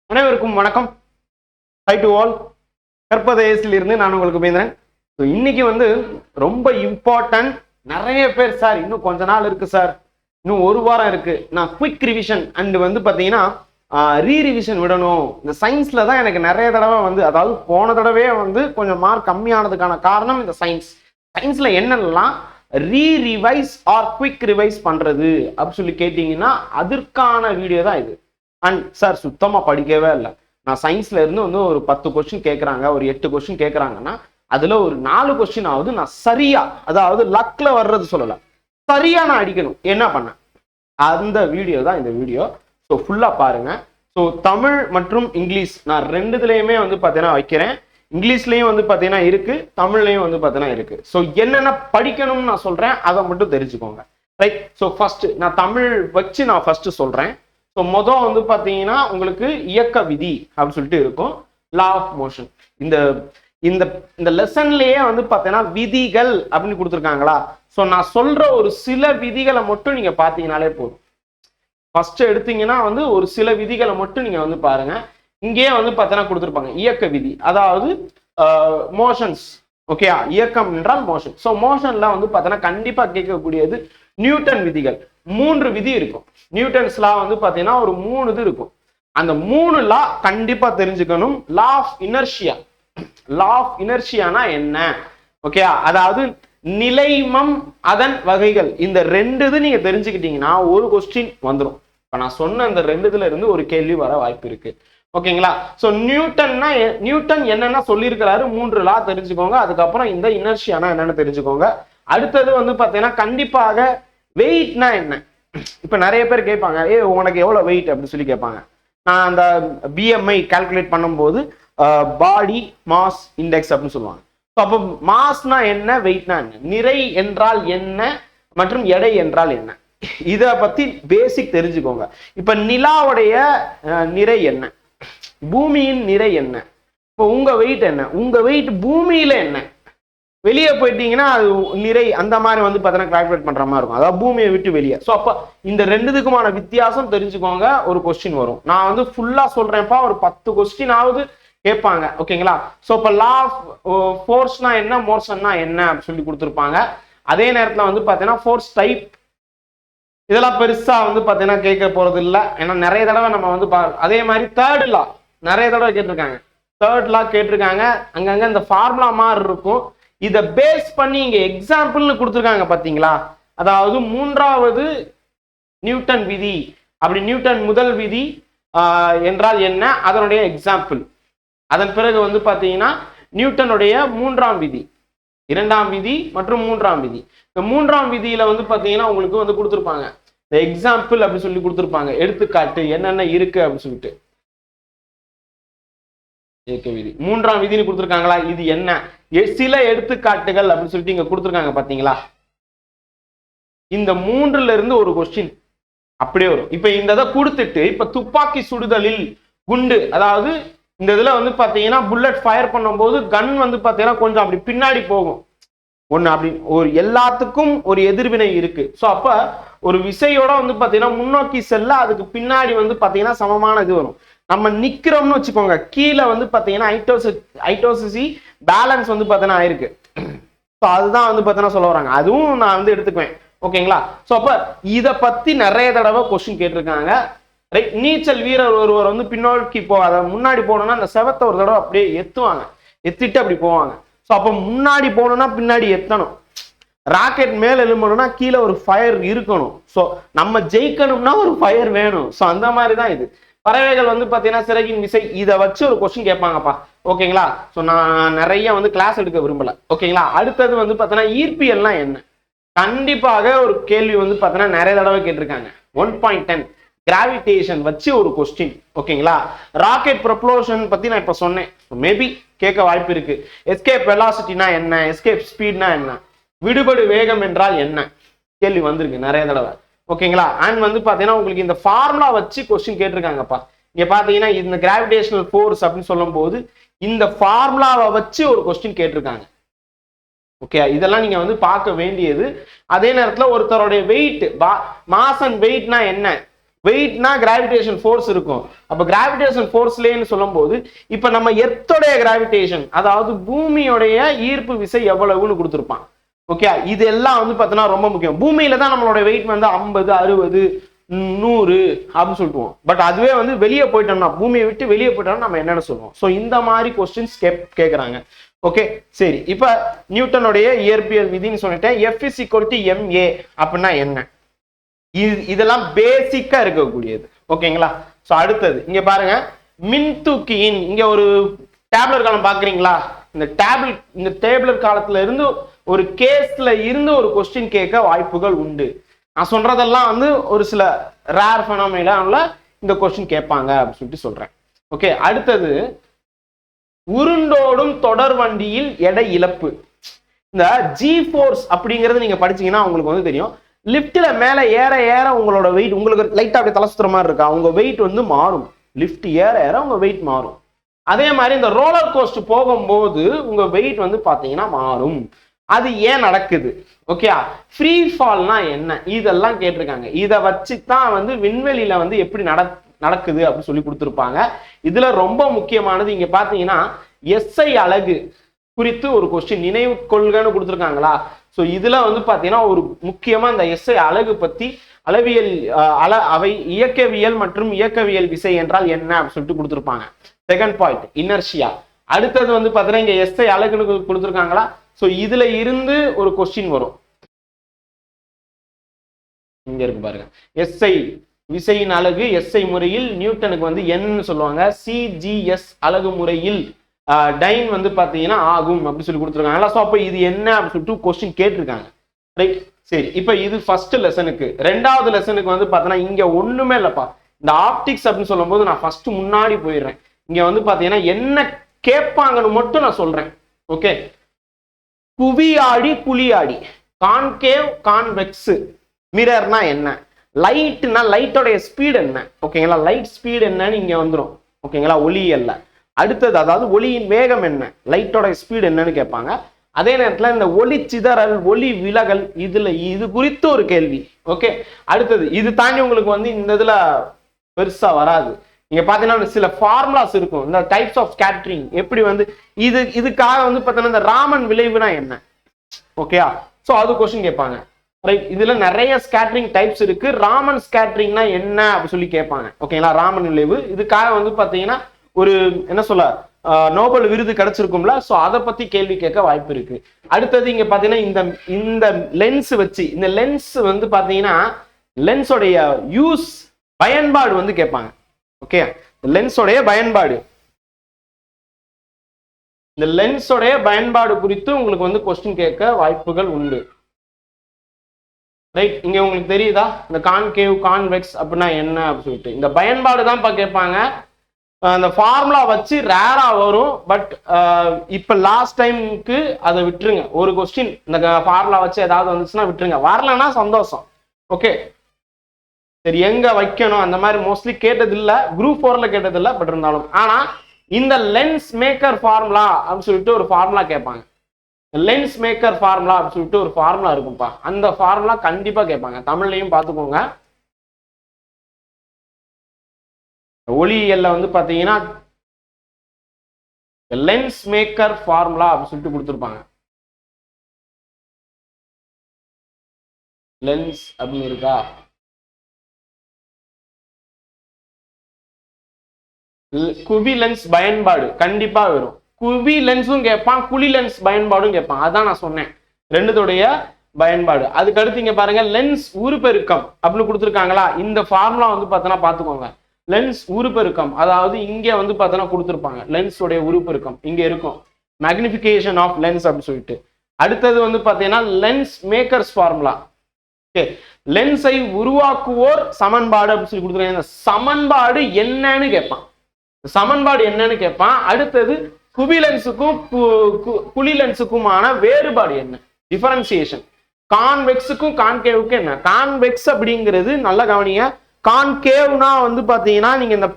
அனைவருக்கும் வணக்கம். High to all. கற்பதேசிலிருந்து நான் உங்களுக்கு பேசுறேன். இன்னைக்கு ரொம்ப இம்பார்ட்டன்ட். நிறைய பேர் சார் இன்னும் கொஞ்ச நாள் இருக்கு சார், இன்னும் ஒரு வாரம் இருக்கு, நான் குவிக் ரிவிஷன் அண்ட் பாத்தீங்கன்னா ரீரிவிஷன் விடணும். இந்த சயின்ஸ்ல தான் எனக்கு நிறைய தடவை அதாவது போன தடவை கொஞ்சம் மார்க் கம்மியானதுக்கான காரணம் இந்த சயின்ஸ்ல என்னென்னலாம் ரீரிவைஸ் ஆர் குவிக் ரிவைஸ் பண்றது அப்படின்னு சொல்லி கேட்டீங்கன்னா அதற்கான வீடியோ தான் இது. அண்ட் சார் சுத்தமா படிக்கவே இல்லை, நான் சயின்ஸ்ல இருந்து ஒரு 10 கொஸ்டின் கேட்கறாங்க, ஒரு 8 கொஸ்டின் கேட்கறாங்கன்னா அதுல ஒரு 4 கொஸ்டின் ஆகுது நான் சரியா, அதாவது லக்ல வர்றது சொல்லல, சரியா நான் அடிக்கணும். என்ன பண்ண அந்த வீடியோ தான் இந்த வீடியோ. ஸோ ஃபுல்லா பாருங்க. ஸோ தமிழ் மற்றும் இங்கிலீஷ் நான் ரெண்டுத்துலயுமே பாத்தீங்கன்னா வைக்கிறேன். இங்கிலீஷ்லயும் பாத்தீங்கன்னா இருக்கு, தமிழ்லயும் பாத்தீங்கன்னா இருக்கு. ஸோ என்னென்ன படிக்கணும்னு நான் சொல்றேன், அதை மட்டும் தெரிஞ்சுக்கோங்க. ரைட். ஸோ ஃபர்ஸ்ட் நான் தமிழ் வச்சு நான் ஃபர்ஸ்ட் சொல்றேன். ஸோ மொதல் பாத்தீங்கன்னா உங்களுக்கு இயக்க விதி அப்படின்னு சொல்லிட்டு இருக்கும், லா ஆஃப் மோஷன். இந்த இந்த இந்த லெசன்லயே பாத்தீங்கன்னா விதிகள் அப்படின்னு கொடுத்துருக்காங்களா. ஸோ நான் சொல்ற ஒரு சில விதிகளை மட்டும் நீங்க பாத்தீங்கன்னாலே போதும். ஃபர்ஸ்ட் எடுத்தீங்கன்னா ஒரு சில விதிகளை மட்டும் நீங்க பாருங்க. இங்கேயே பாத்தீங்கன்னா கொடுத்துருப்பாங்க இயக்க விதி, அதாவது மோஷன்ஸ். ஓகே, இயக்கம் என்றால் மோஷன். ஸோ மோஷன்ல பாத்தீங்கன்னா கண்டிப்பா கேட்கக்கூடியது நியூட்டன் விதிகள். 3 விதி இருக்கும். நியூட்டன்ஸ் லா பாத்தீங்கன்னா ஒரு 3 இது இருக்கும். அந்த 3 லா கண்டிப்பா தெரிஞ்சுக்கணும். Law of inertia. Law of இனர்ஷியானா என்ன? ஓகே, அதாவது நிலைமம் அதன் வகைகள். இந்த 2 இது நீங்க தெரிஞ்சுக்கிட்டீங்கன்னா ஒரு கொஸ்டின் வந்துடும். இப்ப நான் சொன்ன அந்த 2 இதுல இருந்து ஒரு கேள்வி வர வாய்ப்பு இருக்கு. ஓகேங்களா. சோ நியூட்டன் என்னென்ன சொல்லியிருக்கிறாரு, 3 லா தெரிஞ்சுக்கோங்க. அதுக்கப்புறம் இந்த இனர்ஷியானா என்னன்னு தெரிஞ்சுக்கோங்க. அடுத்தது பாத்தீங்கன்னா கண்டிப்பாக வெயிட்னா என்ன. இப்ப நிறைய பேர் கேட்பாங்க, உனக்கு எவ்வளவு வெயிட் அப்படின்னு சொல்லி கேட்பாங்க. நான் அந்த பிஎம்ஐ கால்குலேட் பண்ணும்போது பாடி மாஸ் இண்டெக்ஸ் அப்படின்னு சொல்லுவாங்க. அப்போ மாஸ்னா என்ன, வெயிட்னா என்ன, நிறை என்றால் என்ன மற்றும் எடை என்றால் என்ன, இத பத்தி பேசிக் தெரிஞ்சுக்கோங்க. இப்ப நிலாவுடைய நிறை என்ன, பூமியின் நிறை என்ன, இப்போ உங்க வெயிட் என்ன, உங்க வெயிட் பூமியில என்ன, வெளியே போயிட்டீங்கன்னா அது நிறை அந்த மாதிரி பார்த்தீங்கன்னா கால்குலேட் பண்ற மாதிரி இருக்கும், அதாவது பூமியை விட்டு வெளியே. ஸோ அப்ப இந்த 2க்குமான வித்தியாசம் தெரிஞ்சுக்கோங்க. ஒரு கொஸ்டின் வரும், நான் ஃபுல்லா சொல்றேன்ப்பா, ஒரு 10 கொஸ்டின் ஆகுது கேட்பாங்க. ஓகேங்களா. ஸோ இப்போ லா ஆஃப் ஃபோர்ஸ்னா என்ன, மோஷன்னா என்ன அப்படின்னு சொல்லி கொடுத்துருப்பாங்க. அதே நேரத்தில் பார்த்தீங்கன்னா ஃபோர்ஸ் டைப் இதெல்லாம் பெருசா பார்த்தீங்கன்னா கேட்க போறது இல்லை, ஏன்னா நிறைய தடவை நம்ம அதே மாதிரி தேர்ட் லா நிறைய தடவை கேட்டிருக்காங்க. தேர்ட் லா கேட்டிருக்காங்க, அங்கங்க இந்த ஃபார்முலா மாதிரி இருக்கும். இதை பேஸ் பண்ணி இங்க எக்ஸாம்பிள்னு கொடுத்துருக்காங்க பாத்தீங்களா. அதாவது 3வது நியூட்டன் விதி, அப்படி நியூட்டன் முதல் விதி என்றால் என்ன, அதனுடைய எக்ஸாம்பிள். அதன் பிறகு பாத்தீங்கன்னா நியூட்டனுடைய 3ஆம் விதி, 2ஆம் விதி மற்றும் 3ஆம் விதி. இந்த 3ஆம் விதியில பாத்தீங்கன்னா உங்களுக்கு கொடுத்துருப்பாங்க இந்த எக்ஸாம்பிள் அப்படி சொல்லி கொடுத்துருப்பாங்க, எடுத்துக்காட்டு என்னென்ன இருக்கு அப்படின்னு சொல்லிட்டு. விதி 3ஆம் விதினு கொடுத்துருக்காங்களா, இது என்ன, சில எடுத்துக்காட்டுகள் அப்படின்னு சொல்லிட்டு இங்க கொடுத்துருக்காங்க பாத்தீங்களா. இந்த 3ல இருந்து ஒரு கொஸ்டின் அப்படியே வரும். இப்ப இந்த இதை கொடுத்துட்டு இப்ப துப்பாக்கி சுடுதலில் குண்டு, அதாவது இந்த இதுல பாத்தீங்கன்னா புல்லட் ஃபயர் பண்ணும்போது கன் பாத்தீங்கன்னா கொஞ்சம் அப்படி பின்னாடி போகும் ஒண்ணு, அப்படி ஒரு எல்லாத்துக்கும் ஒரு எதிர்வினை இருக்கு. ஸோ அப்ப ஒரு விசையோட பாத்தீங்கன்னா முன்னோக்கி செல்ல அதுக்கு பின்னாடி பாத்தீங்கன்னா சமமான இது வரும். நம்ம நிக்கிறோம்னு வச்சுக்கோங்க, கீழே பாத்தீங்கன்னா ஐட்டோசிசி பேலன்ஸ் பாத்தீங்கன்னா ஆயிருக்கு. ஸோ அதுதான் பாத்தீங்கன்னா சொல்ல வராங்க, அதுவும் நான் எடுத்துக்குவேன். ஓகேங்களா. ஸோ அப்ப இதை பத்தி நிறைய தடவை கொஸ்டின் கேட்டிருக்காங்க. ரைட். நீச்சல் வீரர் ஒருவர் பின்னோக்கி அதை முன்னாடி போனோம்னா அந்த செவத்தை ஒரு தடவை அப்படியே எத்துவாங்க, எத்திட்டு அப்படி போவாங்க. ஸோ அப்போ முன்னாடி போகணும்னா பின்னாடி எத்தணும். ராக்கெட் மேல எழும்பணும்னா கீழே ஒரு ஃபயர் இருக்கணும். ஸோ நம்ம ஜெயிக்கணும்னா ஒரு ஃபயர் வேணும். ஸோ அந்த மாதிரி தான் இது. பறவைகள் பாத்தீங்கன்னா சிறகின் விசை, இதை வச்சு ஒரு கொஸ்டின் கேட்பாங்கப்பா. ஓகேங்களா. ஸோ நான் நிறைய கிளாஸ் எடுக்க விரும்பல. ஓகேங்களா. அடுத்தது பாத்தீங்கன்னா ஈர்ப்பியல்னா என்ன, கண்டிப்பாக ஒரு கேள்வி பாத்தீங்கன்னா நிறைய தடவை கேட்டிருக்காங்க. 1.10 கிராவிடேஷன் வச்சு ஒரு கொஸ்டின். ஓகேங்களா. ராக்கெட் ப்ரொபல்ஷன் பத்தி நான் இப்ப சொன்னேன், மேபி கேட்க வாய்ப்பு இருக்கு. எஸ்கேப் வெலாசிட்டினா என்ன, எஸ்கேப் ஸ்பீட்னா என்ன, விடுபடு வேகம் என்றால் என்ன, கேள்வி வந்திருக்கு நிறைய தடவை. ஓகேங்களா. அண்ட் பாத்தீங்கன்னா உங்களுக்கு இந்த ஃபார்முலா வச்சு கொஸ்டின் கேட்டிருக்காங்கப்பா. இங்க பாத்தீங்கன்னா இந்த கிராவிடேஷனல் ஃபோர்ஸ் அப்படின்னு சொல்லும் போது இந்த ஃபார்முலாவை வச்சு ஒரு கொஸ்டின் கேட்டிருக்காங்க. ஓகே, இதெல்லாம் நீங்க பார்க்க வேண்டியது. அதே நேரத்துல ஒருத்தருடைய வெயிட், மாஸ் அண்ட் வெயிட்னா என்ன, வெயிட்னா கிராவிடேஷன் ஃபோர்ஸ் இருக்கும். அப்ப கிராவிடேஷன் ஃபோர்ஸ்லேன்னு சொல்லும் போது இப்ப நம்ம எர்த்தோடைய கிராவிடேஷன், அதாவது பூமியோடைய ஈர்ப்பு விசை எவ்வளவுன்னு கொடுத்துருப்பான். ஓகே, இது எல்லாம் வந்து பார்த்தீங்கன்னா ரொம்ப முக்கியம். பூமியில தான் நம்மளோட வெயிட் வந்து 50, 60, 100 அப்படின்னு சொல்லிட்டுவோம். பட் அதுவே வந்து வெளியே போயிட்டோம்னா, பூமியை விட்டு வெளியே போயிட்டோம்னா நம்ம என்னென்ன சொல்லுவோம். ஸோ இந்த மாதிரி கொஸ்டின்ஸ் கேட்குறாங்க. ஓகே, சரி. இப்ப நியூட்டனுடைய இயற்பியல் விதின்னு சொல்லிட்டேன். F is equal to ma அப்படின்னா என்ன, இதெல்லாம் பேசிக்கா இருக்கக்கூடியது. ஓகேங்களா? ஸோ அடுத்தது இங்க பாருங்க, மின்தூக்கியின் இங்க ஒரு டேப்லர் காலம் பாக்குறீங்களா? இந்த டேப்லர் காலத்துல இருந்து ஒரு கேஸ்ல இருந்து ஒரு கொஸ்டின் கேட்க வாய்ப்புகள் உண்டு. நான் சொல்றதெல்லாம் வந்து ஒரு சில ரேர் ஃபெனோமெனால இந்த கொஸ்டின் கேட்பாங்க அப்படின்னு சொல்லிட்டு சொல்றேன். ஓகே, அடுத்தது உருண்டோடும் தொடர் வண்டியில் எடை இழப்பு. இந்த ஜி ஃபோர்ஸ் அப்படிங்கிறது நீங்க படிச்சீங்கன்னா உங்களுக்கு வந்து தெரியும். லிப்ட்ல மேல ஏற ஏற உங்களோட வெயிட், உங்களுக்கு லைட்டா அப்படியே தலை சுத்துற மாதிரி இருக்கா, உங்க வெயிட் வந்து மாறும். லிப்ட் ஏற ஏற உங்க வெயிட் மாறும். அதே மாதிரி இந்த ரோலர் கோஸ்ட் போகும்போது உங்க வெயிட் வந்து பாத்தீங்கன்னா மாறும். அது ஏன் நடக்குது? ஓகே, ஃப்ரீ ஃபால்னா என்ன, இதெல்லாம் கேட்டிருக்காங்க. இதை வச்சுதான் வந்து விண்வெளியில வந்து எப்படி நடக்குது அப்படின்னு சொல்லி கொடுத்துருப்பாங்க. இதுல ரொம்ப முக்கியமானது இங்க பாத்தீங்கன்னா எஸ்ஐ அலகு குறித்து ஒரு கொஸ்டின் நினைவு கொள்கைன்னு கொடுத்துருக்காங்களா. ஸோ இதுல வந்து பாத்தீங்கன்னா ஒரு முக்கியமா இந்த எஸ்ஐ அலகு பத்தி அளவியல் அவை இயக்கவியல் மற்றும் இயக்கவியல் விசை என்றால் என்ன அப்படின்னு சொல்லிட்டு கொடுத்துருப்பாங்க. Second point inertia. அடுத்தது வந்து பாத்தீங்கன்னா இங்க எஸ்ஐ அலகுன்னு கொடுத்துருக்காங்களா. ஸோ இதுல இருந்து ஒரு கொஸ்டின் வரும். இங்க இருக்கு பாருங்க, எஸ்ஐ விசையின் அலகு எஸ்ஐ முறையில் நியூட்டனுக்கு வந்து என்னன்னு சொல்லுவாங்க. சிஜிஎஸ் அலகு முறையில் டைன் வந்து பாத்தீங்கன்னா ஆகும் அப்படின்னு சொல்லி கொடுத்துருக்காங்க. ஸோ அப்போ இது என்ன அப்படின்னு சொல்லிட்டு கொஸ்டின் கேட்டிருக்காங்க. ரைட், சரி. இப்போ இது ஃபர்ஸ்ட் லெசனுக்கு. ரெண்டாவது லெசனுக்கு வந்து பாத்தீங்கன்னா இங்க ஒண்ணுமே இல்லப்பா. இந்த ஆப்டிக்ஸ் அப்படின்னு சொல்லும் போது நான் ஃபர்ஸ்ட் முன்னாடி போயிடுறேன். இங்க வந்து பாத்தீங்கன்னா என்ன கேட்பாங்கன்னு மட்டும் நான் சொல்றேன். ஓகே, குவியாடி குழியாடி, கான்கேவ் கான்வெக்ஸ் மிரர்னா என்ன, லைட்னா லைட்டோடைய ஸ்பீடு என்ன. ஓகேங்களா, லைட் ஸ்பீடு என்னன்னு இங்க வந்துடும். ஓகேங்களா, ஒளியல்ல. அடுத்தது அதாவது ஒளியின் வேகம் என்ன, லைட்டோட ஸ்பீடு என்னன்னு கேட்பாங்க. அதே நேரத்தில் இந்த ஒளி சிதறல், ஒளி விலகல், இது குறித்து ஒரு கேள்வி. ஓகே, அடுத்தது இது தாண்டி உங்களுக்கு வந்து இந்த இதுல பெருசா வராது. நீங்க பாத்தீங்கன்னா சில ஃபார்முலாஸ் இருக்கும். இந்த டைப்ஸ் ஆஃப் ஸ்கேட்டரிங் எப்படி வந்து இதுக்காக வந்து பாத்தீங்கன்னா இந்த ராமன் விளைவுனா என்ன. ஓகேயா, சோ அது கொஸ்டின் கேட்பாங்க. ரைட், இதுல நிறைய ஸ்கேட்டரிங் டைப்ஸ் இருக்கு. ராமன் ஸ்கேட்டரிங்னா என்ன அப்படி சொல்லி கேட்பாங்க. ஓகேங்களா, ராமன் விளைவு. இதுக்காக வந்து பாத்தீங்கன்னா ஒரு என்ன சொல்ல நோபல் விருது கிடைச்சிருக்கும்ல. சோ அதை பத்தி கேள்வி கேட்க வாய்ப்பு இருக்கு. அடுத்தது இங்க பாத்தீங்கன்னா இந்த லென்ஸ் வச்சு, இந்த லென்ஸ் வந்து பாத்தீங்கன்னா லென்ஸோடைய யூஸ் பயன்பாடு வந்து கேட்பாங்க. ஓகே, லென்ஸோடைய பயன்பாடு, இந்த லென்ஸோடைய பயன்பாடு குறித்து உங்களுக்கு வந்து கொஸ்டின் கேட்க வாய்ப்புகள் உண்டு. ரைட், இங்க உங்களுக்கு தெரியுதா இந்த கான்கேவ் கான்வெக்ஸ் அப்படின்னா என்ன அப்படின்னு சொல்லிட்டு இந்த பயன்பாடு தான் கேட்பாங்க. அந்த ஃபார்முலா வச்சு ரேரா வரும். பட் இப்ப லாஸ்ட் டைமுக்கு அதை விட்டுருங்க. ஒரு கொஸ்டின் இந்த ஃபார்முலா வச்சு ஏதாவது வந்துச்சுன்னா விட்டுருங்க, வரலன்னா சந்தோஷம். ஓகே, சரி. எங்க வைக்கணும் அந்த மாதிரி மோஸ்ட்லி கேட்டது இல்ல, குரூப் 4ல கேட்டது இல்ல. பட் இருந்தாலும் ஆனா இந்த லென்ஸ் மேக்கர் ஃபார்முலா அப்படின்னு சொல்லிட்டு ஒரு ஃபார்முலா கேட்பாங்க. லென்ஸ் மேக்கர் ஃபார்முலா அப்படின்னு சொல்லிட்டு ஒரு ஃபார்முலா இருக்கும்பா. அந்த ஃபார்முலா கண்டிப்பா கேட்பாங்க. தமிழ்லையும் பார்த்துக்கோங்க. ஒளியியல்ல வந்து பாத்தீங்கன்னா லென்ஸ் மேக்கர் ஃபார்முலா அப்படின்னு சொல்லிட்டு கொடுத்துருப்பாங்க. லென்ஸ் அப்படின்னு இருக்கா, குவி லென்ஸ் பயன்பாடு கண்டிப்பா வரும். குவி லென்ஸும் கேட்பான், குழி லென்ஸ் பயன்பாடும் கேட்பான். அதான் நான் சொன்னேன் ரெண்டுத்தோடைய பயன்பாடு. அதுக்கு அடுத்து இங்க பாருங்க, லென்ஸ் உருப்பெருக்கம் அப்படின்னு கொடுத்துருக்காங்களா. இந்த ஃபார்முலா வந்து பார்த்தோன்னா பார்த்துக்கோங்க. லென்ஸ் உருப்பெருக்கம், அதாவது இங்க வந்து பார்த்தோன்னா கொடுத்துருப்பாங்க லென்ஸ் உடைய உருப்பெருக்கம் இங்க இருக்கும், மேக்னிஃபிகேஷன் ஆஃப் லென்ஸ் அப்படின்னு சொல்லிட்டு. அடுத்தது வந்து பார்த்தீங்கன்னா லென்ஸ் மேக்கர்ஸ் ஃபார்முலா. ஓகே, லென்ஸை உருவாக்குவோர் சமன்பாடு அப்படின்னு சொல்லி கொடுத்துருக்காங்க. இந்த சமன்பாடு என்னன்னு கேட்பான். சமன்பாடு என்னன்னு கேட்பான். அடுத்தது குவி லென்ஸுக்கும் குழி லென்ஸுக்குமான வேறுபாடு என்ன, டிஃபரன்சியேஷன். கான்வெக்ஸுக்கும் கான்கேவுக்கும் என்ன. கான்வெக்ஸ் அப்படிங்கிறது நல்ல கவனிங்க. கான்கேவ்னா வந்து பாத்தீங்கன்னா நீங்க இந்த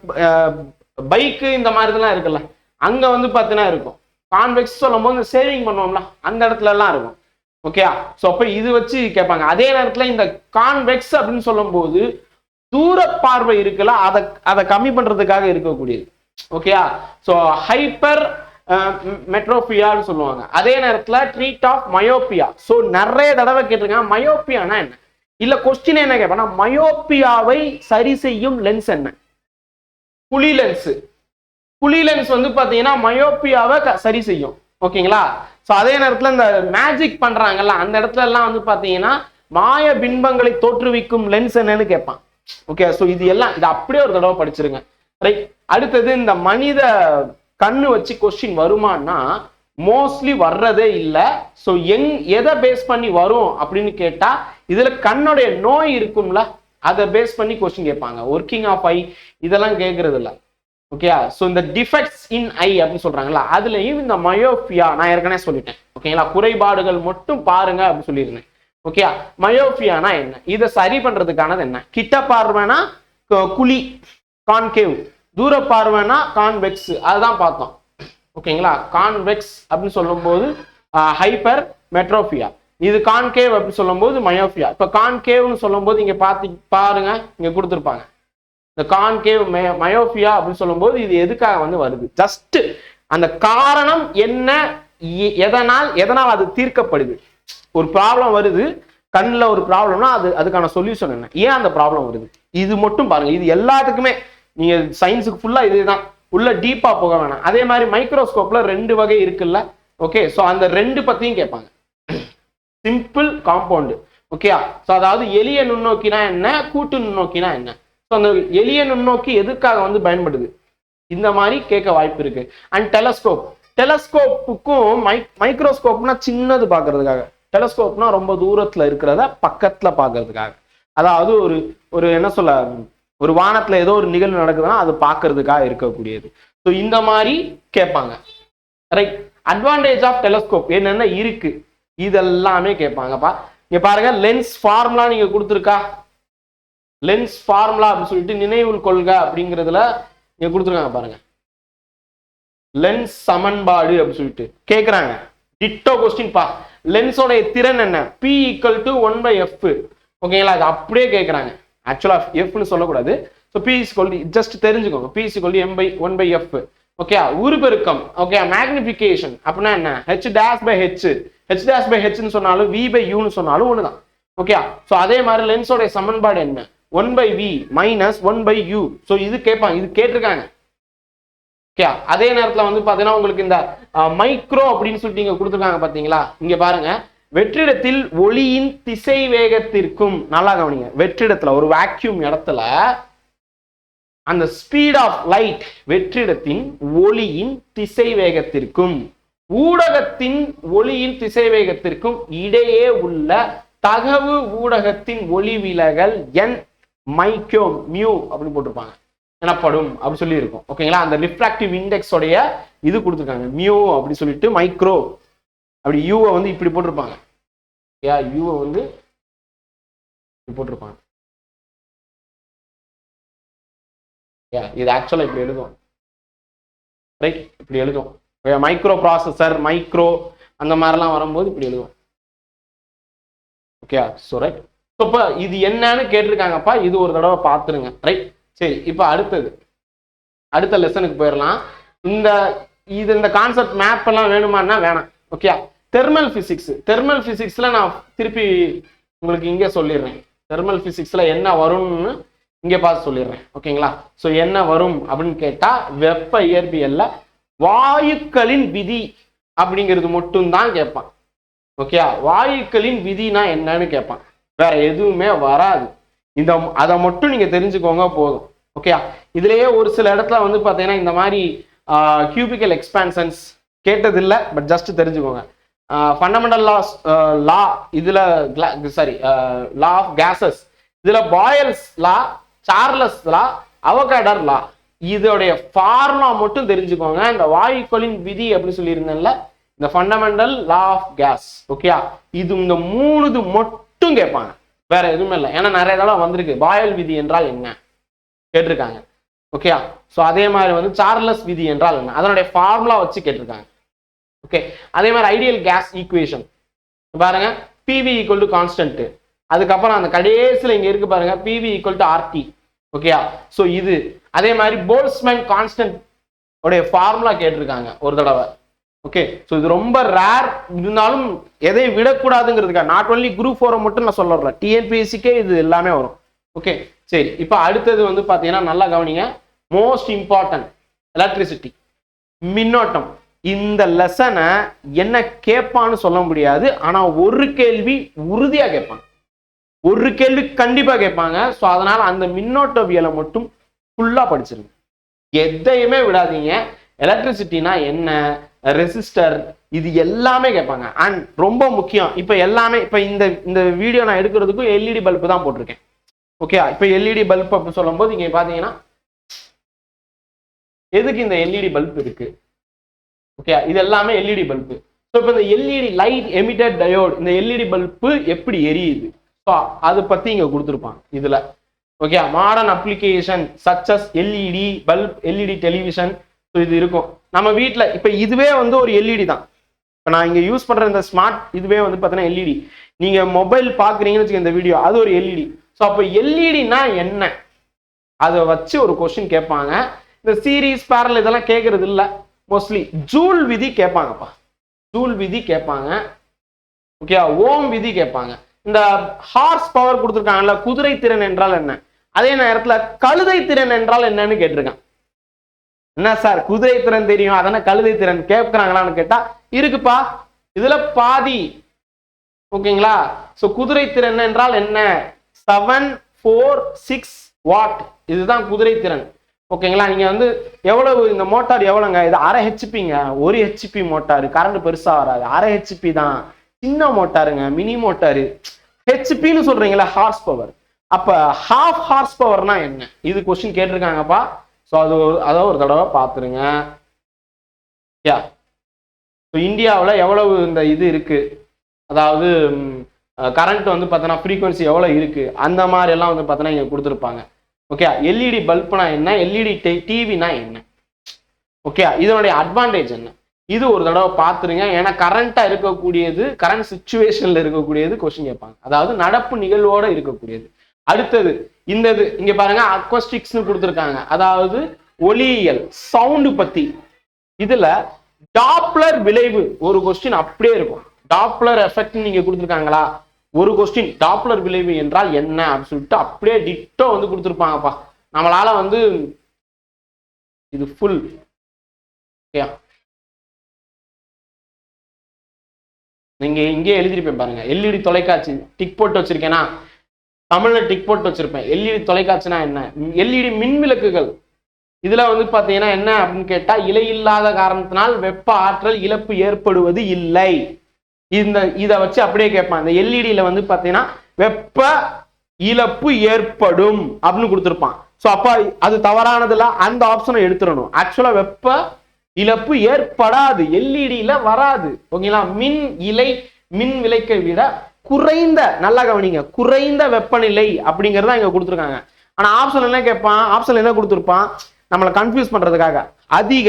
பைக்கு இந்த மாதிரி இதெல்லாம் இருக்குல்ல, அங்க வந்து பாத்தீங்கன்னா இருக்கும். கான்வெக்ஸ் சொல்லும் போது சேவிங் பண்ணுவோம்ல, அந்த இடத்துல எல்லாம் இருக்கும். ஓகே, ஸோ அப்போ இது வச்சு கேட்பாங்க. அதே நேரத்தில் இந்த கான்வெக்ஸ் அப்படின்னு சொல்லும் போது தூர பார்வை இருக்குல்ல, அதை கம்மி பண்றதுக்காக இருக்கக்கூடியது. ஓகேயா? ஸோ ஹைப்பர் மெட்ரோபியான்னு சொல்லுவாங்க. அதே நேரத்துல ட்ரீட் ஆஃப் மயோப்பியா. ஸோ நிறைய தடவை கேட்டிருக்காங்க மயோப்பியானா என்ன, இல்ல கொஸ்டின் என்ன கேட்பா, மயோப்பியாவை சரி செய்யும் லென்ஸ் என்ன? குழி லென்ஸ். குழி லென்ஸ் வந்து பாத்தீங்கன்னா மயோப்பியாவை சரி செய்யும். ஓகேங்களா? ஸோ அதே நேரத்துல இந்த மேஜிக் பண்றாங்கல்ல, அந்த இடத்துல எல்லாம் வந்து பாத்தீங்கன்னா மாய பிம்பங்களை தோற்றுவிக்கும் லென்ஸ் என்னன்னு கேட்பான். ஓகே, ஸோ இது எல்லாம் இது அப்படியே ஒரு தடவை படிச்சிருங்க. ரைட். அடுத்தது இந்த மனித கண்ணு வச்சு கொஸ்டின் வருமானா மோஸ்ட்லி வர்றதே இல்லை. ஸோ எதை பேஸ் பண்ணி வரும் அப்படின்னு கேட்டா, இதுல கண்ணுடைய நோய் இருக்கும்ல, அதை பேஸ் பண்ணி கொஸ்டின் கேட்பாங்க. ஒர்க்கிங் ஆஃப் ஐ இதெல்லாம் கேட்கறது இல்லை. ஓகே, ஸோ இந்த டிஃபெக்ட்ஸ் இன் ஐ அப்படின்னு சொல்றாங்களா, அதுலயும் இந்த மயோபியா நான் ஏற்கனவே சொல்லிட்டேன். ஓகேங்களா? குறைபாடுகள் மட்டும் பாருங்க அப்படின்னு சொல்லியிருந்தேன். ஓகே, மயோபியானா என்ன, இதை சரி பண்றதுக்கானது என்ன? கிட்ட பார்வைனா குழி கான்கேவ், தூர பார்வைனா கான்வெக்ஸ், அதுதான் பார்த்தோம். ஓகேங்களா? கான்வெக்ஸ் அப்படின்னு சொல்லும் போது ஹைப்பர் மெட்ரோபியா, இது கான்கேவ் அப்படின்னு சொல்லும் போது மயோபியா. இப்ப கான்கேவ்னு சொல்லும் போது இங்க பாருங்க, இங்க கொடுத்துருப்பாங்க இந்த கான்கேவ் மயோபியா அப்படின்னு சொல்லும் போது இது எதுக்காக வந்து வருது, ஜஸ்ட் அந்த காரணம் என்ன, எதனால் அது தீர்க்கப்படுது. ஒரு ப்ராப்ளம் வருது கண்ணுல, ஒரு ப்ராப்ளம்னா அதுக்கான சொல்யூஷன் என்ன, ஏன் அந்த ப்ராப்ளம் வருது, இது மட்டும் பாருங்க. இது எல்லாத்துக்குமே நீங்க சயின்ஸுக்கு ஃபுல்லா இதுதான், உள்ள டீப்பா போக வேணாம். அதே மாதிரி மைக்ரோஸ்கோப்ல 2 வகை இருக்குல்ல. ஓகே, ஸோ அந்த 2 பத்தியும் கேட்பாங்க. Simple compound. ஓகே, ஸோ அதாவது எளிய நுண்ணோக்கினா என்ன, கூட்டு நுண்ணோக்கினா என்ன. ஸோ அந்த எளிய நுண்ணோக்கி எதுக்காக வந்து பயன்படுது, இந்த மாதிரி கேட்க வாய்ப்பு இருக்கு. அண்ட் டெலஸ்கோப், டெலஸ்கோப்புக்கும் மைக்ரோஸ்கோப்னா சின்னது பார்க்கறதுக்காக, டெலஸ்கோப்னா ரொம்ப தூரத்துல இருக்கிறத பக்கத்துல பார்க்கறதுக்காக. அதாவது ஒரு என்ன சொல்ல, ஒரு வானத்துல ஏதோ ஒரு நிகழ்வு நடக்குதுன்னா அது பார்க்கறதுக்காக இருக்கக்கூடியது. ஸோ இந்த மாதிரி கேட்பாங்க. ரைட். அட்வான்டேஜ் ஆஃப் டெலஸ்கோப் என்னென்ன இருக்கு, இதெல்லாமே கேட்பாங்கப்பா. இங்க பாருங்க, லென்ஸ் ஃபார்முலா நீங்க கொடுத்துருக்கா, லென்ஸ் ஃபார்முலா அப்படின்னு சொல்லிட்டு நினைவில் கொள்க அப்படிங்கிறதுல நீங்க கொடுத்துருக்காங்க பாருங்க, லென்ஸ் சமன்பாடு அப்படின்னு சொல்லிட்டு கேட்குறாங்க. டிட்டோ கொஸ்டின் பா. லென்ஸோடைய திறன் என்ன, P = 1/f. ஓகேங்களா? அது அப்படியே கேட்குறாங்க. ஆக்சுவலா எஃப்னு சொல்லக்கூடாது. ஸோ P ஜஸ்ட் தெரிஞ்சுக்கோங்க, P m/1/f. ஓகே, உருபெருக்கம். ஓகே, மேக்னிஃபிகேஷன் அப்படின்னா என்ன, h'/h, h'/hன்னு சொன்னாலும் v/uன்னு சொன்னாலும் ஒண்ணுதான். ஓகே, ஸோ அதே மாதிரி லென்ஸோடைய சமன்பாடு என்ன, 1/v - 1/u. ஸோ இது கேட்பாங்க, இது கேட்டிருக்காங்க. ஓகே, அதே நேரத்தில் வந்து பாத்தீங்கன்னா உங்களுக்கு இந்த மைக்ரோ அப்படின்னு சொல்லிட்டு இங்க கொடுத்துருக்காங்க பாத்தீங்களா. இங்க பாருங்க, வெற்றிடத்தில் ஒளியின் திசை வேகத்திற்கும், நல்லா கவனிங்க, வெற்றிடத்துல ஒரு வேக்யூம் இடத்துல அந்த ஸ்பீட் ஆஃப் லைட், வெற்றிடத்தின் ஒளியின் திசை வேகத்திற்கும் ஊடகத்தின் ஒளியின் திசை வேகத்திற்கும் இடையே உள்ள தகவு ஊடகத்தின் ஒளி விலகல் n மைக்ரோ மியூ அப்படின்னு போட்டிருப்பாங்க, எனப்படும் அப்படி சொல்லி இருக்கும். ஓகேங்களா? அந்த ரிஃப்ராக்டிவ் இண்டெக்ஸ் உடைய இது கொடுத்துருக்காங்க மியூ அப்படி சொல்லிட்டு, மைக்ரோ அப்படி யூவை வந்து இப்படி போட்டிருப்பாங்க. யூவை வந்து இப்படி போட்டிருப்பாங்க. இது ஆக்சுவலா இப்படி எழுதும். ரைட், இப்படி எழுதும். மைக்ரோ ப்ராசஸர், மைக்ரோ அந்த மாதிரிலாம் வரும்போது இப்படி எழுதும். Okay, so right. ஸோ இப்போ இது என்னன்னு கேட்டிருக்காங்கப்பா, இது ஒரு தடவை பார்த்துருங்க. ரைட், சரி. இப்போ அடுத்த லெசனுக்கு போயிடலாம். இந்த கான்செப்ட் மேப் எல்லாம் வேணுமான்னா வேணாம். ஓகே, தெர்மல் பிசிக்ஸ்ல நான் திருப்பி உங்களுக்கு இங்கே சொல்லிடுறேன். தெர்மல் பிசிக்ஸ்ல என்ன வரும்னு இங்கே பார்த்து சொல்லிடுறேன். ஓகேங்களா? ஸோ என்ன வரும் அப்படின்னு கேட்டா, வெப்ப இயற்பியல்ல வாயுக்களின் விதி அப்படிங்கிறது மட்டும்தான் கேட்பான். ஓகே, வாயுக்களின் விதினா என்னன்னு கேட்பான், வேற எதுவுமே வராது. அதை மட்டும் நீங்க தெரிஞ்சுக்கோங்க போதும். ஓகே, இதுலயே ஒரு சில இடத்துல வந்து பாத்தீங்கன்னா இந்த மாதிரி கியூபிக்கல் எக்ஸ்பான்ஷன்ஸ் கேட்டதில்லை, பட் ஜஸ்ட் தெரிஞ்சுக்கோங்க. ஃபண்டமெண்டல் லா இதுல லா ஆஃப் கேசஸ், இதுல பாயல்ஸ் லா, சார்லஸ் லா, அவகாடர் லா, இதோடைய ஃபார்முலா மட்டும் தெரிஞ்சுக்கோங்க. இந்த வாயுக்களின் விதி அப்படி சொல்லியிருந்தேன்ல, இந்த fundamental law of gas. Okay, இது இந்த 3 மட்டும் கேட்பாங்க, வேற எதுவுமே இல்லை. ஏன்னா நிறைய தடவை வந்திருக்கு, பாயல் விதி என்றால் என்ன கேட்டிருக்காங்க. ஓகே, ஸோ அதே மாதிரி வந்து சார்லஸ் விதி என்றால் என்ன, அதனுடைய ஃபார்முலா வச்சு கேட்டிருக்காங்க. ஓகே, அதே மாதிரி ஐடியல் கேஸ் ஈக்குவேஷன் பாருங்க, PV = கான்ஸ்டன்ட். அதுக்கப்புறம் அந்த கடைசியில் இங்க இருக்கு பாருங்க, PV = RT. ஓகேயா? ஸோ இது அதே மாதிரி போல்ட்ஸ்மேன் கான்ஸ்டன்ட் உடைய ஃபார்முலா கேட்டிருக்காங்க ஒரு தடவை. ஓகே, ஸோ இது ரொம்ப ரேர் இருந்தாலும் எதை விடக்கூடாதுங்கிறதுக்காக நாட் ஒன்லி குரூப் 4 மட்டும் நான் சொல்ல டிஎன்பிஎஸ்சிக்கே இது எல்லாமே வரும். ஓகே, சரி. இப்போ அடுத்தது வந்து பார்த்தீங்கன்னா நல்லா கவனிங்க, மோஸ்ட் இம்பார்ட்டன்ட் எலக்ட்ரிசிட்டி, மின்னோட்டம். இந்த லெசனை என்ன கேட்பான்னு சொல்ல முடியாது, ஆனா ஒரு கேள்வி உறுதியா கேட்பாங்க, ஒரு கேள்வி கண்டிப்பா கேட்பாங்க. ஸோ அதனால அந்த மின்னோட்டவியலை மட்டும் ஃபுல்லா படிச்சிருங்க, எதையுமே விடாதீங்க. எலக்ட்ரிசிட்டினா என்ன, ரெசிஸ்டர், இது எல்லாமே கேட்பாங்க. அண்ட் ரொம்ப முக்கியம், இப்ப எல்லாமே இப்ப இந்த வீடியோ நான் எடுக்கிறதுக்கும் எல்இடி பல்பு தான் போட்டிருக்கேன். ஓகே, இப்ப எல்இடி பல்ப் அப்படின்னு சொல்லும் போது இங்க பாத்தீங்கன்னா எதுக்கு இந்த எல்இடி பல்ப் இருக்கு? ஓகே, இது எல்லாமே எல்இடி பல்பு. ஸோ இப்போ இந்த எல்இடி லைட் எமிட்டட் டயோட், இந்த எல்இடி பல்பு எப்படி எரியுது, ஸோ அதை பத்தி இங்க கொடுத்துருப்பாங்க இதுல. Okay, modern application such as LED bulb, LED television, so இது இருக்கும் நம்ம வீட்டில். இப்போ இதுவே வந்து ஒரு எல்இடி தான். இப்போ நான் இங்கே யூஸ் பண்ற இந்த ஸ்மார்ட் இதுவே வந்து பார்த்தீங்கன்னா எல்இடி. நீங்க மொபைல் பார்க்குறீங்கன்னு வச்சுக்க, இந்த வீடியோ அது ஒரு எல்இடி. ஸோ அப்போ எல்இடினா என்ன, அதை வச்சு ஒரு கொஸ்டின் கேட்பாங்க. இந்த சீரீஸ் பேரல் இதெல்லாம் கேட்கறது இல்லை மோஸ்ட்லி. ஜூல் விதி கேட்பாங்கப்பா, ஜூல் விதி கேட்பாங்க. ஓகே, ஓம் விதி கேட்பாங்க. இந்த ஹார்ஸ் பவர் கொடுத்துருக்காங்கல்ல, குதிரை திறன் என்றால் என்ன, அதே நேரத்துல கழுதை திறன் என்றால் என்னன்னு கேட்டிருக்காங்க. என்ன சார் குதிரை திறன் தெரியும், அதனால கழுதை திறன் கேட்கிறாங்களான்னு கேட்டா இருக்குப்பா, இதுல பாதி. ஓகேங்களா? சோ குதிரை திறன் என்றால் என்ன, 746 வாட், இதுதான் குதிரை திறன். ஓகேங்களா? நீங்க வந்து எவ்வளவு, இந்த மோட்டார் எவ்வளவுங்க, இது 1/2 ஹெச்பிங்க, 1 ஹெச்பி மோட்டார், கரண்ட் பெருசா வராது, 1/2 ஹெச்பி தான், சின்ன மோட்டாருங்க, மினி மோட்டாரு. ஹெச்பின்னு சொல்றீங்களா, ஹார்ஸ் பவர். அப்ப ஹாஃப் ஹார்ஸ் பவர்னா என்ன, இது கொஸ்டின் கேட்டிருக்காங்கப்பா. ஸோ அதை ஒரு தடவை பார்த்துருங்க. யா, ஸோ இந்தியாவில் எவ்வளவு இந்த இது இருக்கு, அதாவது கரண்ட் வந்து பார்த்தோன்னா ஃப்ரீக்வன்சி எவ்வளோ இருக்கு, அந்த மாதிரி எல்லாம் வந்து பார்த்தோன்னா இங்கே கொடுத்துருப்பாங்க. ஓகே, எல்இடி பல்ப்னா என்ன, எல்இடி டிவினா என்ன, ஓகே, இதனுடைய அட்வான்டேஜ் என்ன, இது ஒரு தடவை பார்த்துருங்க. ஏன்னா கரண்டா இருக்கக்கூடியது, கரண்ட் சுச்சுவேஷன்ல இருக்கக்கூடியது கொஸ்டின் கேட்பாங்க, அதாவது நடப்பு நிகழ்வோட இருக்கக்கூடியது. அடுத்தது இந்த இது இங்க பாருங்க, அக்வஸ்டிக்ஸ்னு கொடுத்துருக்காங்க, அதாவது ஒலியியல், சவுண்டு பத்தி. இதுல டாப்ளர் விளைவு ஒரு கொஸ்டின் அப்படியே இருக்கும். டாப்ளர் எஃபெக்ட் நீங்க கொடுத்துருக்காங்களா, ஒரு கொஸ்டின் டாப்ளர் விளைவு என்றால் என்ன அப்படின்னு சொல்லிட்டு அப்படியே டிட்டோ வந்து கொடுத்துருப்பாங்கப்பா. நம்மளால வந்து இது ஃபுல் நீங்க இங்கே எழுதிருப்பேன் பாருங்க, எல்இடி தொலைக்காட்சி டிக் போட்டு வச்சிருக்கேன்னா, தமிழ்ல டிக் போட்டு வச்சிருப்பேன். எல்இடி தொலைக்காட்சினா என்ன, எல்இடி மின் விளக்குகள். இதுல வந்து பாத்தீங்கன்னா என்ன அப்படின்னு கேட்டா, இலை இல்லாத காரணத்தினால் வெப்ப ஆற்றல் இழப்பு ஏற்படுவது இல்லை. இதை வச்சு அப்படியே கேட்பான். இந்த எல்இடியில வந்து பாத்தீங்கன்னா வெப்ப இழப்பு ஏற்படும் அப்படின்னு கொடுத்துருப்பான். ஸோ அப்ப அது தவறானதுல அந்த ஆப்ஷனை எடுத்துடணும். ஆக்சுவலா வெப்ப இழப்பு ஏற்படாது, எல்இடியில வராது. ஓகேங்களா? மின் விளைக்கை விட குறைந்த, நல்லா கவனிங்க, குறைந்த வெப்பநிலை அப்படிங்கிறத இங்க கொடுத்துருக்காங்க. ஆனா ஆப்ஷன் என்ன கேட்பான், ஆப்ஷன் என்ன கொடுத்துருப்பான், நம்மளை கன்ஃபியூஸ் பண்றதுக்காக அதிக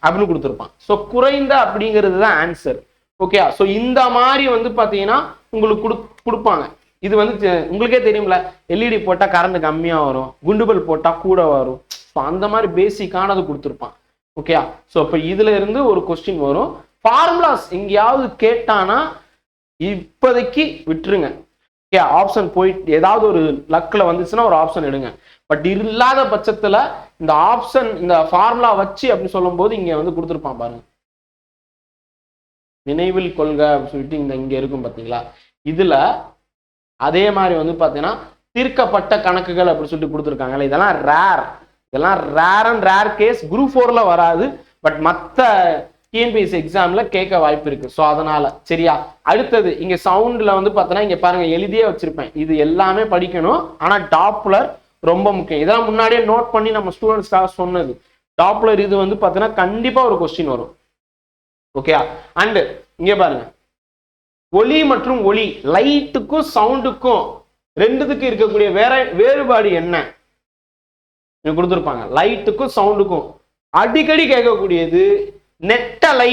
அப்படின்னு கொடுத்துருப்பான். ஸோ குறைந்த அப்படிங்கிறது தான் ஆன்சர். ஓகே, ஸோ இந்த மாதிரி வந்து பாத்தீங்கன்னா உங்களுக்கு கொடுப்பாங்க. இது வந்து உங்களுக்கே தெரியும்ல, எல்இடி போட்டா கரண்ட் கம்மியா வரும், குண்டுபல் போட்டா கூட வரும். ஸோ அந்த மாதிரி பேசிக்கானது கொடுத்துருப்பான். ஓகே, ஸோ இப்போ இதுல இருந்து ஒரு கொஸ்டின் வரும். ஃபார்முலாஸ் எங்கேயாவது கேட்டானா இப்போதைக்கு விட்டுருங்க. ஓகே, ஆப்ஷன் போயிட்டு ஏதாவது ஒரு லக்கில் வந்துச்சுன்னா ஒரு ஆப்ஷன் எடுங்க. பட் இல்லாத பட்சத்துல இந்த ஆப்ஷன், இந்த ஃபார்முலா வச்சு அப்படின்னு சொல்லும் போது இங்க வந்து கொடுத்துருப்பான் பாருங்க, நினைவில் கொள்க அப்படின்னு சொல்லிட்டு இங்க இருக்கும் பாத்தீங்களா. இதுல அதே மாதிரி வந்து பாத்தீங்கன்னா தீர்க்கப்பட்ட கணக்குகள் அப்படின்னு சொல்லிட்டு கொடுத்துருக்காங்கல்ல, இதெல்லாம் rare and rare case, group 4ல வராது. பட் மற்ற டிஎன்பிஎஸ்சி எக்ஸாம்ல கேட்க வாய்ப்பு இருக்கு. ஸோ அதனால சரியா. அடுத்தது இங்க சவுண்ட்ல வந்து பார்த்தோன்னா இங்க பாருங்க, எழுதியே வச்சிருப்பேன். இது எல்லாமே படிக்கணும், ஆனா டாப்ளர் ரொம்ப முக்கியம். இதெல்லாம் முன்னாடியே நோட் பண்ணி நம்ம ஸ்டூடெண்ட்ஸ்க்காக சொன்னது. டாப்ளர் இது வந்து பார்த்தீங்கன்னா கண்டிப்பா ஒரு கொஸ்டின் வரும். ஓகே, அண்ட் இங்க பாருங்க, ஒலி மற்றும் ஒளி, லைட்டுக்கும் சவுண்டுக்கும் ரெண்டுத்துக்கும் இருக்கக்கூடிய வேறுபாடு என்ன கொடுத்துருப்பாங்க. லைட்டுக்கும் சவுண்டுக்கும் அடிக்கடி கேட்கக்கூடியது நெட்டலை.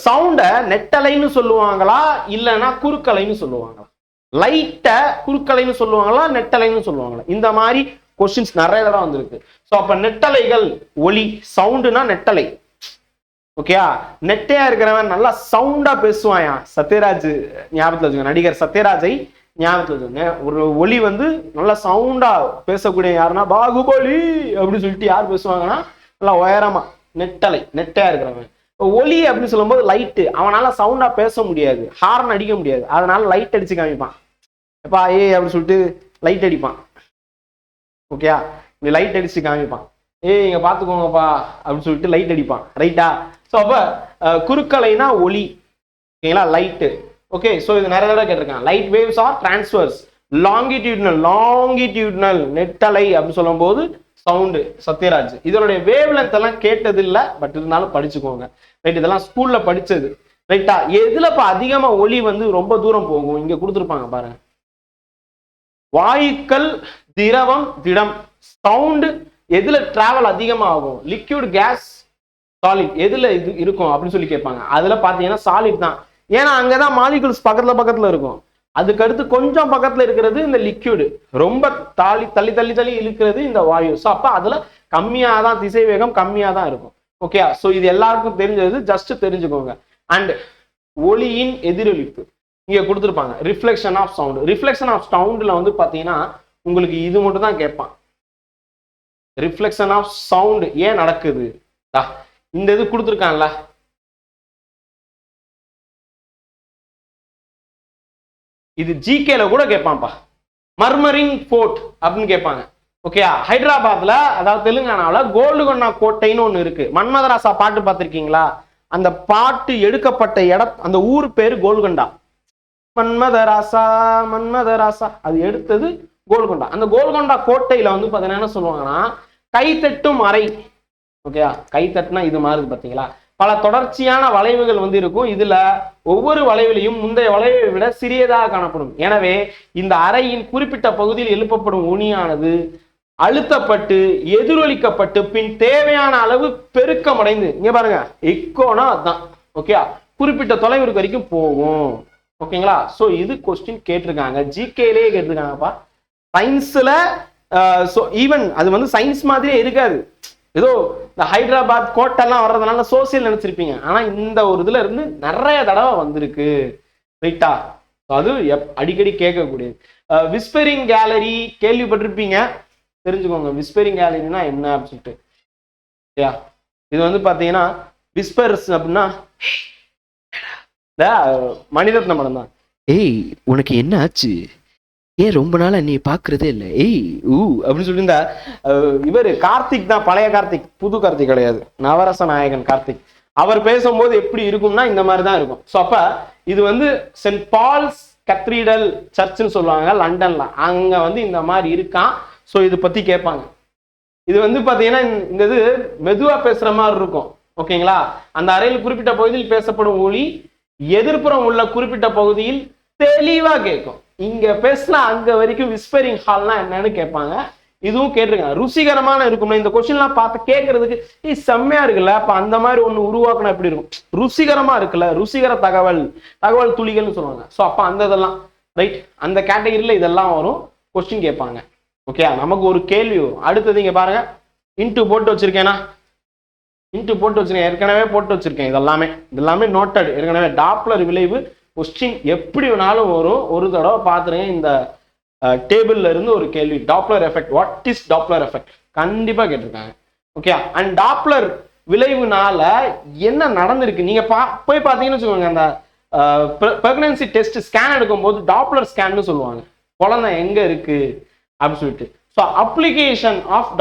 சவுண்ட நெட்டலைன்னு சொல்லுவாங்களா இல்லைன்னா குறுக்கலைன்னு சொல்லுவாங்களா, லைட்ட குறுக்கலைன்னு சொல்லுவாங்களா நெட்டலைன்னு சொல்லுவாங்களா, இந்த மாதிரி கொஸ்டின்ஸ் நிறைய தடவை வந்திருக்கு. ஸோ அப்ப நெட்டலைகள் ஒலி, சவுண்டுனா நெட்டலை. ஓகேயா, நெட்டையா இருக்கிறவன் நல்லா சவுண்டா பேசுவாயா, சத்யராஜ் ஞாபகத்துல வச்சுக்கோங்க, நடிகர் சத்யராஜை ஞாபகத்துல வச்சுக்கோங்க. ஒரு ஒலி வந்து நல்லா சவுண்டா பேசக்கூடிய யாருன்னா பாகுபலி அப்படின்னு சொல்லிட்டு யார் பேசுவாங்கன்னா நல்லா உயரமா நெட்டலை, நெட்டையா இருக்கிறவன். ஒலி அப்படின்னு சொல்லும்போது லைட்டு, அவனால சவுண்டா பேச முடியாது, ஹார்ன் அடிக்க முடியாது, அதனால லைட் அடிச்சு காமிப்பான். எப்பா ஏ அப்படின்னு சொல்லிட்டு லைட் அடிப்பான். ஓகேயா, இப்படி லைட் அடிச்சு காமிப்பான், ஏய் இங்க பாத்துக்கோங்கப்பா அப்படின்னு சொல்லிட்டு லைட் அடிப்பான். ரைட்டா? ஸோ அப்ப குறுக்கலைனா ஒலி. ஓகேங்களா, லைட்டு. ஓகே, ஸோ இது நிறைய தடவை கேட்டிருக்காங்க. Light waves are transverse, longitudinal, longitudinal நெட்டலை அப்படின்னு சொல்லும் போது சவுண்டு சத்யராஜ். இதனுடைய வேவ் லென்த் எல்லாம் கேட்டது இல்லை, பட் இருந்தாலும் படிச்சுக்கோங்க. ரைட், இதெல்லாம் ஸ்கூல்ல படிச்சது. ரைட்டா? எதுலப்ப அதிகமா ஒலி வந்து ரொம்ப தூரம் போகும், இங்க கொடுத்துருப்பாங்க பாருங்க. வாயுக்கள், திரவம், திடம். சவுண்டு எதுல டிராவல் அதிகமா ஆகும், லிக்விட், கேஸ், சாலிட், எதுல இது இருக்கும் அப்படின்னு சொல்லி கேட்பாங்க. அதுல பாத்தீங்கன்னா சாலிட் தான். ஏன்னா அங்கதான் மாலிகுல்ஸ் பக்கத்துல இருக்கும். அதுக்கு அடுத்து கொஞ்சம் பக்கத்துல இருக்கிறது இந்த லிக்விடு, ரொம்ப தள்ளி இழுக்கிறது இந்த வாயு. ஸோ அப்ப அதுல கம்மியா தான் திசை வேகம் கம்மியா தான் இருக்கும். ஓகே, ஸோ இது எல்லாருக்கும் தெரிஞ்சது, ஜஸ்ட் தெரிஞ்சுக்கோங்க. அண்ட் ஒலியின் எதிரொலிப்பு இங்க கொடுத்துருப்பாங்க, reflection of sound. Reflection of சவுண்ட்ல வந்து பாத்தீங்கன்னா உங்களுக்கு இது மட்டும் தான் கேட்பான். ரிஃப்ளெக்ஷன் ஆஃப் சவுண்ட் ஏன் நடக்குது, இந்த இது கொடுத்துருக்கான்ல, இது ஜிகேல கூட கேட்பான்ப்பா. மர்மரிங் ஃபோர்ட் அப்படின்னு கேட்பாங்க. ஓகே, ஹைதராபாத்ல, அதாவது தெலுங்கானால கோல்டுகொண்டா கோட்டைன்னு ஒண்ணு இருக்கு. மன்மதராசா பாட்டு பார்த்திருக்கீங்களா? அந்த பாட்டு எடுக்கப்பட்ட அந்த ஊர் பேரு கோல்கொண்டா. மன்மதராசா மன்மதராசா, அது எடுத்தது கோல்கொண்டா. அந்த கோல்கொண்டா கோட்டையில வந்து பாத்தீங்கன்னா என்ன சொல்லுவாங்கன்னா கைத்தட்டும் அறை. ஓகே, கைத்தட்டுனா இது மாதிரி பாத்தீங்களா, பல தொடர்ச்சியான வளைவுகள் வந்து இருக்கும். இதுல ஒவ்வொரு வளைவிலையும் முந்தைய வளைவை விட சிறியதாக காணப்படும். எனவே இந்த அறையின் குறிப்பிட்ட பகுதியில் எழுப்பப்படும் ஒலியானது அழுத்தப்பட்டு எதிரொலிக்கப்பட்டு பின் தேவையான அளவு பெருக்கமடைந்து, இங்க பாருங்க எக்கோனா அதுதான். ஓகே, குறிப்பிட்ட தொலைவிற்கு வரைக்கும் போகும். ஓகேங்களா? சோ இது கொஸ்டின் கேட்டிருக்காங்க, ஜிகேலே கேட்டிருக்காங்கப்பா. சயின்ஸ்ல ஈவன் அது வந்து சயின்ஸ் மாதிரியே இருக்காது. ஏதோ இந்த ஹைதராபாத் கோட்டெல்லாம் வர்றதுனால சோசியல் நினைச்சிருப்பீங்க. ஆனா இந்த ஒரு இதுல இருந்து நிறைய தடவை வந்திருக்கு. ரைட்டா? அது அடிக்கடி கேட்கக்கூடியது. விஸ்பரிங் கேலரி கேள்விப்பட்டிருப்பீங்க, தெரிஞ்சுக்கோங்க விஸ்பரிங் கேலரினா என்ன அப்படின்னு சொல்லிட்டு. இது வந்து பாத்தீங்கன்னா விஸ்பர்ஸ் அப்படின்னா இந்த மணிரத்னம் படம் தான். ஏய் உனக்கு என்ன ஆச்சு, ஏன் ரொம்ப நாளா நீ பாக்குறதே இல்லை, ஏய் ஊ அப்படின்னு சொல்லியிருந்தா இவர் கார்த்திக் தான், பழைய கார்த்திக், புது கார்த்திக் கிடையாது, நவரச நாயகன் கார்த்திக். அவர் பேசும்போது எப்படி இருக்கும்னா இந்த மாதிரி தான் இருக்கும். ஸோ அப்ப இது வந்து சென்ட் பால்ஸ் கத்ரீடல் சர்ச்னு சொல்லுவாங்க லண்டன்ல, அங்க வந்து இந்த மாதிரி இருக்கான். ஸோ இது பத்தி கேட்பாங்க. இது வந்து பாத்தீங்கன்னா இந்த இது மெதுவா பேசுற மாதிரி இருக்கும். ஓகேங்களா? அந்த அறையில் குறிப்பிட்ட பகுதியில் பேசப்படும் ஒலி எதிர்ப்புறம் உள்ள குறிப்பிட்ட பகுதியில் தெளிவா கேட்கும். இங்க பேசினா அங்க வரைக்கும் விஸ்பரிங் ஹால்னா என்னன்னு கேட்பாங்க. இதுவும் கேட்டிருக்காங்க. ருசிகரமான இருக்கும்ல, இந்த கொஸ்டின்லாம் பார்த்து கேட்கறதுக்கு செம்மையா இருக்குல்ல, அப்ப அந்த மாதிரி ஒண்ணு உருவாக்குனா எப்படி இருக்கும், ருசிகரமா இருக்குல்ல, ருசிகர தகவல் துளிகள்னு சொல்லுவாங்க. ஸோ அப்ப அந்த இதெல்லாம் ரைட், அந்த கேட்டகரியில இதெல்லாம் வரும், கொஸ்டின் கேட்பாங்க. ஓகே, நமக்கு ஒரு கேள்வி வரும். அடுத்தது இங்க பாருங்க, இன்ட்டு போட்டு வச்சிருக்கேனா, இன்ட்டு போட்டு வச்சிருக்கேன், ஏற்கனவே போட்டு வச்சிருக்கேன். இதெல்லாமே நோட்டட் ஏற்கனவே. டாப்ளர் விளைவு கொஸ்டின் எப்படி வேணாலும் வரும், ஒரு தடவை பார்த்துருங்க. இந்த டேபிள்ல இருந்து ஒரு கேள்வி, Doppler effect, what is Doppler effect, கண்டிப்பா கேட்டிருக்காங்க. ஓகே, அண்ட் டாப்ளர் விளைவுனால என்ன நடந்திருக்கு நீங்க போய் பார்த்தீங்கன்னு வச்சுக்கோங்க. அந்த பிரெக்னன்சி டெஸ்ட் ஸ்கேன் எடுக்கும் போது டாப்ளர் ஸ்கேன்னு சொல்லுவாங்க, குழந்தை எங்க இருக்கு அப்படின்னு சொல்லிட்டு. So application of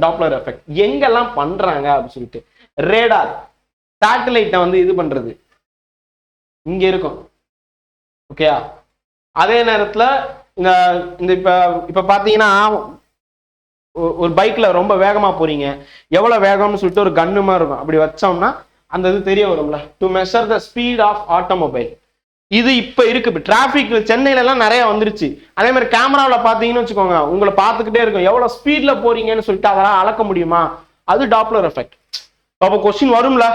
Doppler effect எங்கெல்லாம் பண்றாங்க அப்படின்னு சொல்லிட்டு, ரேடார் சேட்டலைட்டை வந்து இது பண்றது இங்க இருக்கும். ஓகேயா? அதே நேரத்துல இந்த இப்ப பாத்தீங்கன்னா ஒரு பைக்ல ரொம்ப வேகமா போறீங்க, எவ்வளவு வேகம்னு சொல்லிட்டு ஒரு கன்னு மாதிரி இருக்கும், அப்படி வச்சோம்னா அந்த இது தெரிய வரும்ல, to measure the speed of automobile. இது இப்ப இருக்கு, இப்ப டிராபிக் சென்னையில எல்லாம் நிறைய வந்துருச்சு. அதே மாதிரி கேமராவில் பாத்தீங்கன்னு வச்சுக்கோங்க, உங்களை பார்த்துக்கிட்டே இருக்கும், எவ்வளவு ஸ்பீட்ல போறீங்கன்னு சொல்லிட்டு அதெல்லாம் அளக்க முடியுமா, அது டாப்ளர் எஃபெக்ட். அப்போ கொஸ்டின் வரும்ல,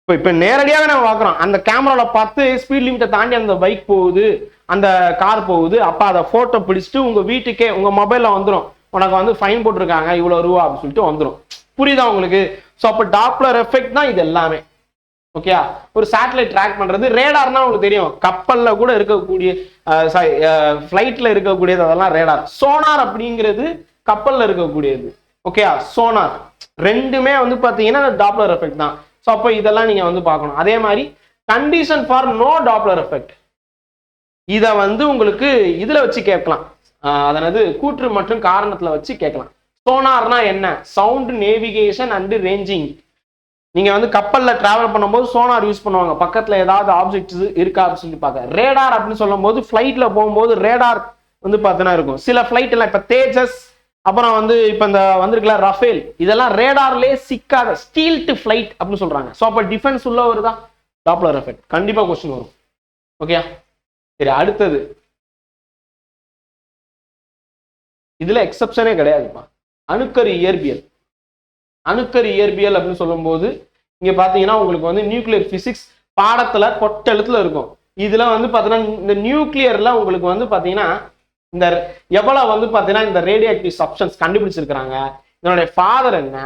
இப்ப நேரடியாக நம்ம பார்க்குறோம், அந்த கேமரால பார்த்து ஸ்பீட் லிமிட்டை தாண்டி அந்த பைக் போகுது, அந்த கார் போகுது, அப்ப அதை போட்டோ பிடிச்சிட்டு உங்க வீட்டுக்கே உங்க மொபைல்ல வந்துடும், உனக்கு வந்து ஃபைன் போட்டிருக்காங்க இவ்வளவு ரூபா அப்படின்னு சொல்லிட்டு வந்துடும். புரியுதா உங்களுக்கு? ஸோ அப்போ டாப்ளர் எஃபெக்ட் தான் இது எல்லாமே. ஓகே, ஒரு சேட்டலைட் ட்ராக் பண்றது. ரேடார்னா உங்களுக்கு தெரியும், கப்பல்ல கூட இருக்கக்கூடிய ஃபிளைட்ல இருக்கக்கூடியது அதெல்லாம் ரேடார். சோனார் அப்படிங்கிறது கப்பல்ல இருக்கக்கூடியது. ஓகே, சோனார் ரெண்டுமே வந்து பாத்தீங்கன்னா டாப்ளர் எஃபெக்ட் தான். ஸோ அப்போ இதெல்லாம் நீங்க வந்து பார்க்கணும். அதே மாதிரி condition for no Doppler effect, இதை வந்து உங்களுக்கு இதுல வச்சு கேட்கலாம், அதாவது கூற்று மற்றும் காரணத்துல வச்சு கேட்கலாம். சோனார்னா என்ன? Sound navigation and ranging. நீங்க வந்து கப்பல்ல டிராவல் பண்ணும்போது சோனார் யூஸ் பண்ணுவாங்க, பக்கத்துல ஏதாவது ஆப்ஜெக்ட்ஸ் இருக்கா அப்படின்னு சொல்லி பார்க்க. ரேடார் அப்படின்னு சொல்லும் போது ஃபிளைட்ல போகும்போது ரேடார் வந்து பார்த்தீங்கன்னா இருக்கும். சில ஃபிளைட் எல்லாம் இப்ப தேஜஸ், அப்புறம் வந்து இப்ப இந்த வந்திருக்கல ரஃபேல், இதெல்லாம் ரேடார்லயே சிக்காத ஸ்டீல்டு ஃபிளைட் அப்படின்னு சொல்றாங்க. ஸோ அப்ப டிஃபென்ஸ் உள்ள வருதா டாப்ளர் எஃபெக்ட்? கண்டிப்பா கொஸ்டின் வரும். ஓகே, சரி அடுத்தது இதுல எக்ஸப்ஷனே கிடையாதுப்பா, அணுக்கரு இயற்பியல். அணுக்கரு இயற்பியல் அப்படின்னு சொல்லும் போது இங்க பாத்தீங்கன்னா உங்களுக்கு வந்து நியூக்ளியர் பிசிக்ஸ் பாடத்துல கொட்டெழுத்துல இருக்கும். இதுல வந்து பாத்தீங்கன்னா இந்த நியூக்ளியர்ல உங்களுக்கு வந்து பாத்தீங்கன்னா இந்த எவ்வளவு வந்து பாத்தீங்கன்னா இந்த ரேடியோ ஆக்டிவ் சப்ஸ்டன்ஸ் கண்டுபிடிச்சிருக்காங்க, இதனுடைய ஃபாதர் என்ன,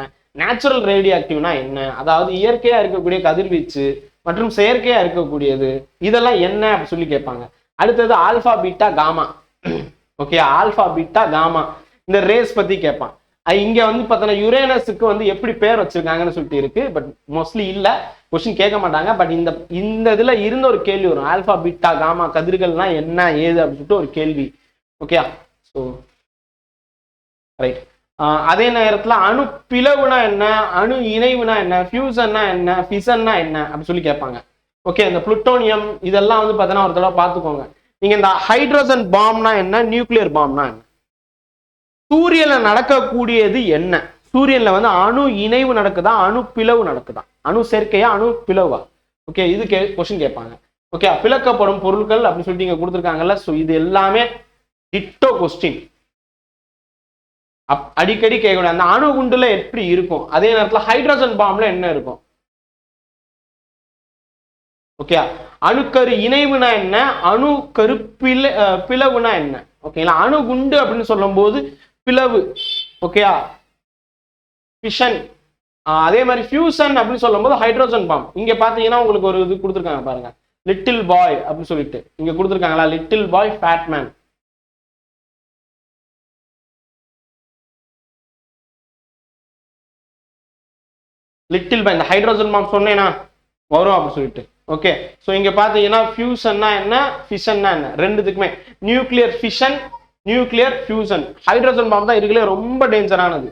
நேச்சுரல் ரேடியோ ஆக்டிவ்னா என்ன, அதாவது இயற்கையா இருக்கக்கூடிய கதிர்வீச்சு மற்றும் செயற்கையா இருக்கக்கூடியது, இதெல்லாம் என்ன அப்படின்னு சொல்லி கேட்பாங்க. அடுத்தது alpha beta gamma. Okay, alpha beta gamma இந்த ரேஸ் பத்தி கேட்பான். இங்க வந்து பார்த்தீங்கன்னா யுரேனஸுக்கு வந்து எப்படி பேர் வச்சிருக்காங்கன்னு சொல்லிட்டு இருக்கு, பட் மோஸ்ட்லி இல்ல, கொஸ்டின் கேட்க மாட்டாங்க. பட் இந்த இதுல இருந்த ஒரு கேள்வி வரும், ஆல்பா பீட்டா காமா கதிர்கள்னா என்ன ஏது அப்படின்னு சொல்லிட்டு ஒரு கேள்வி. Okay, so right. அதே நேரத்துல அணு பிளவுனா என்ன, அணு இணைவுனா என்ன, ஃபியூசன்னா என்ன, ஃபிசன்னா என்ன அப்படின்னு சொல்லி கேட்பாங்க. ஓகே, இந்த புளுட்டோனியம் இதெல்லாம் வந்து பார்த்தீங்கன்னா ஒரு தடவை பார்த்துக்கோங்க. நீங்க இந்த ஹைட்ரோஜன் பாம்னா என்ன, நியூக்ளியர் பாம்னா என்ன, சூரியன்ல நடக்கக்கூடியது என்ன, சூரியன்ல வந்து அணு இணைவு நடக்குதா, அணு பிளவு நடக்குதா, அணு சேர்க்கையா அணு பிளவா? ஓகே, இது கொஸ்டின் கேட்பாங்க. ஓகே, பிளக்கப்படும் பொருட்கள் அப்படின்னு சொல்லிட்டு இங்க கொடுத்துருக்காங்கல்ல, ஸோ இது எல்லாமே டிட்டோ கொஸ்டின், அடிக்கடி கேட்கக்கூடிய. அந்த அணு குண்டுல எப்படி இருக்கும், அதே நேரத்துல ஹைட்ரோஜன் பாம்ல என்ன இருக்கும்? ஓகே, அணுக்கரு இணைவுனா என்ன, அணுக்கரு பிளவுனா என்ன? ஓகேங்களா, அணு குண்டு அப்படின்னு சொல்லும் போது பிளவு. ஓகேயா, ஃபிஷன். அதே மாதிரி ஃபியூசன் அப்படின்னு சொல்லும் போது ஹைட்ரோஜன் பாம். இங்க பாத்தீங்கன்னா உங்களுக்கு ஒரு இது கொடுத்துருக்காங்க பாருங்க, லிட்டில் பாய் அப்படின்னு சொல்லிட்டு இங்க கொடுத்துருக்காங்களா, little boy fatman. Little boy, இந்த ஹைட்ரோஜன் பாம் சொன்னேன்னா வரும் அப்படின்னு சொல்லிட்டு. ஓகே, ஸோ இங்க பாத்தீங்கன்னா ஃபியூசன்னா என்ன, ஃபிஷன்னா என்ன, ரெண்டுத்துக்குமே nuclear fission, nuclear fusion. Hydrogen bomb தான் இருக்குல்ல ரொம்ப டேஞ்சரானது.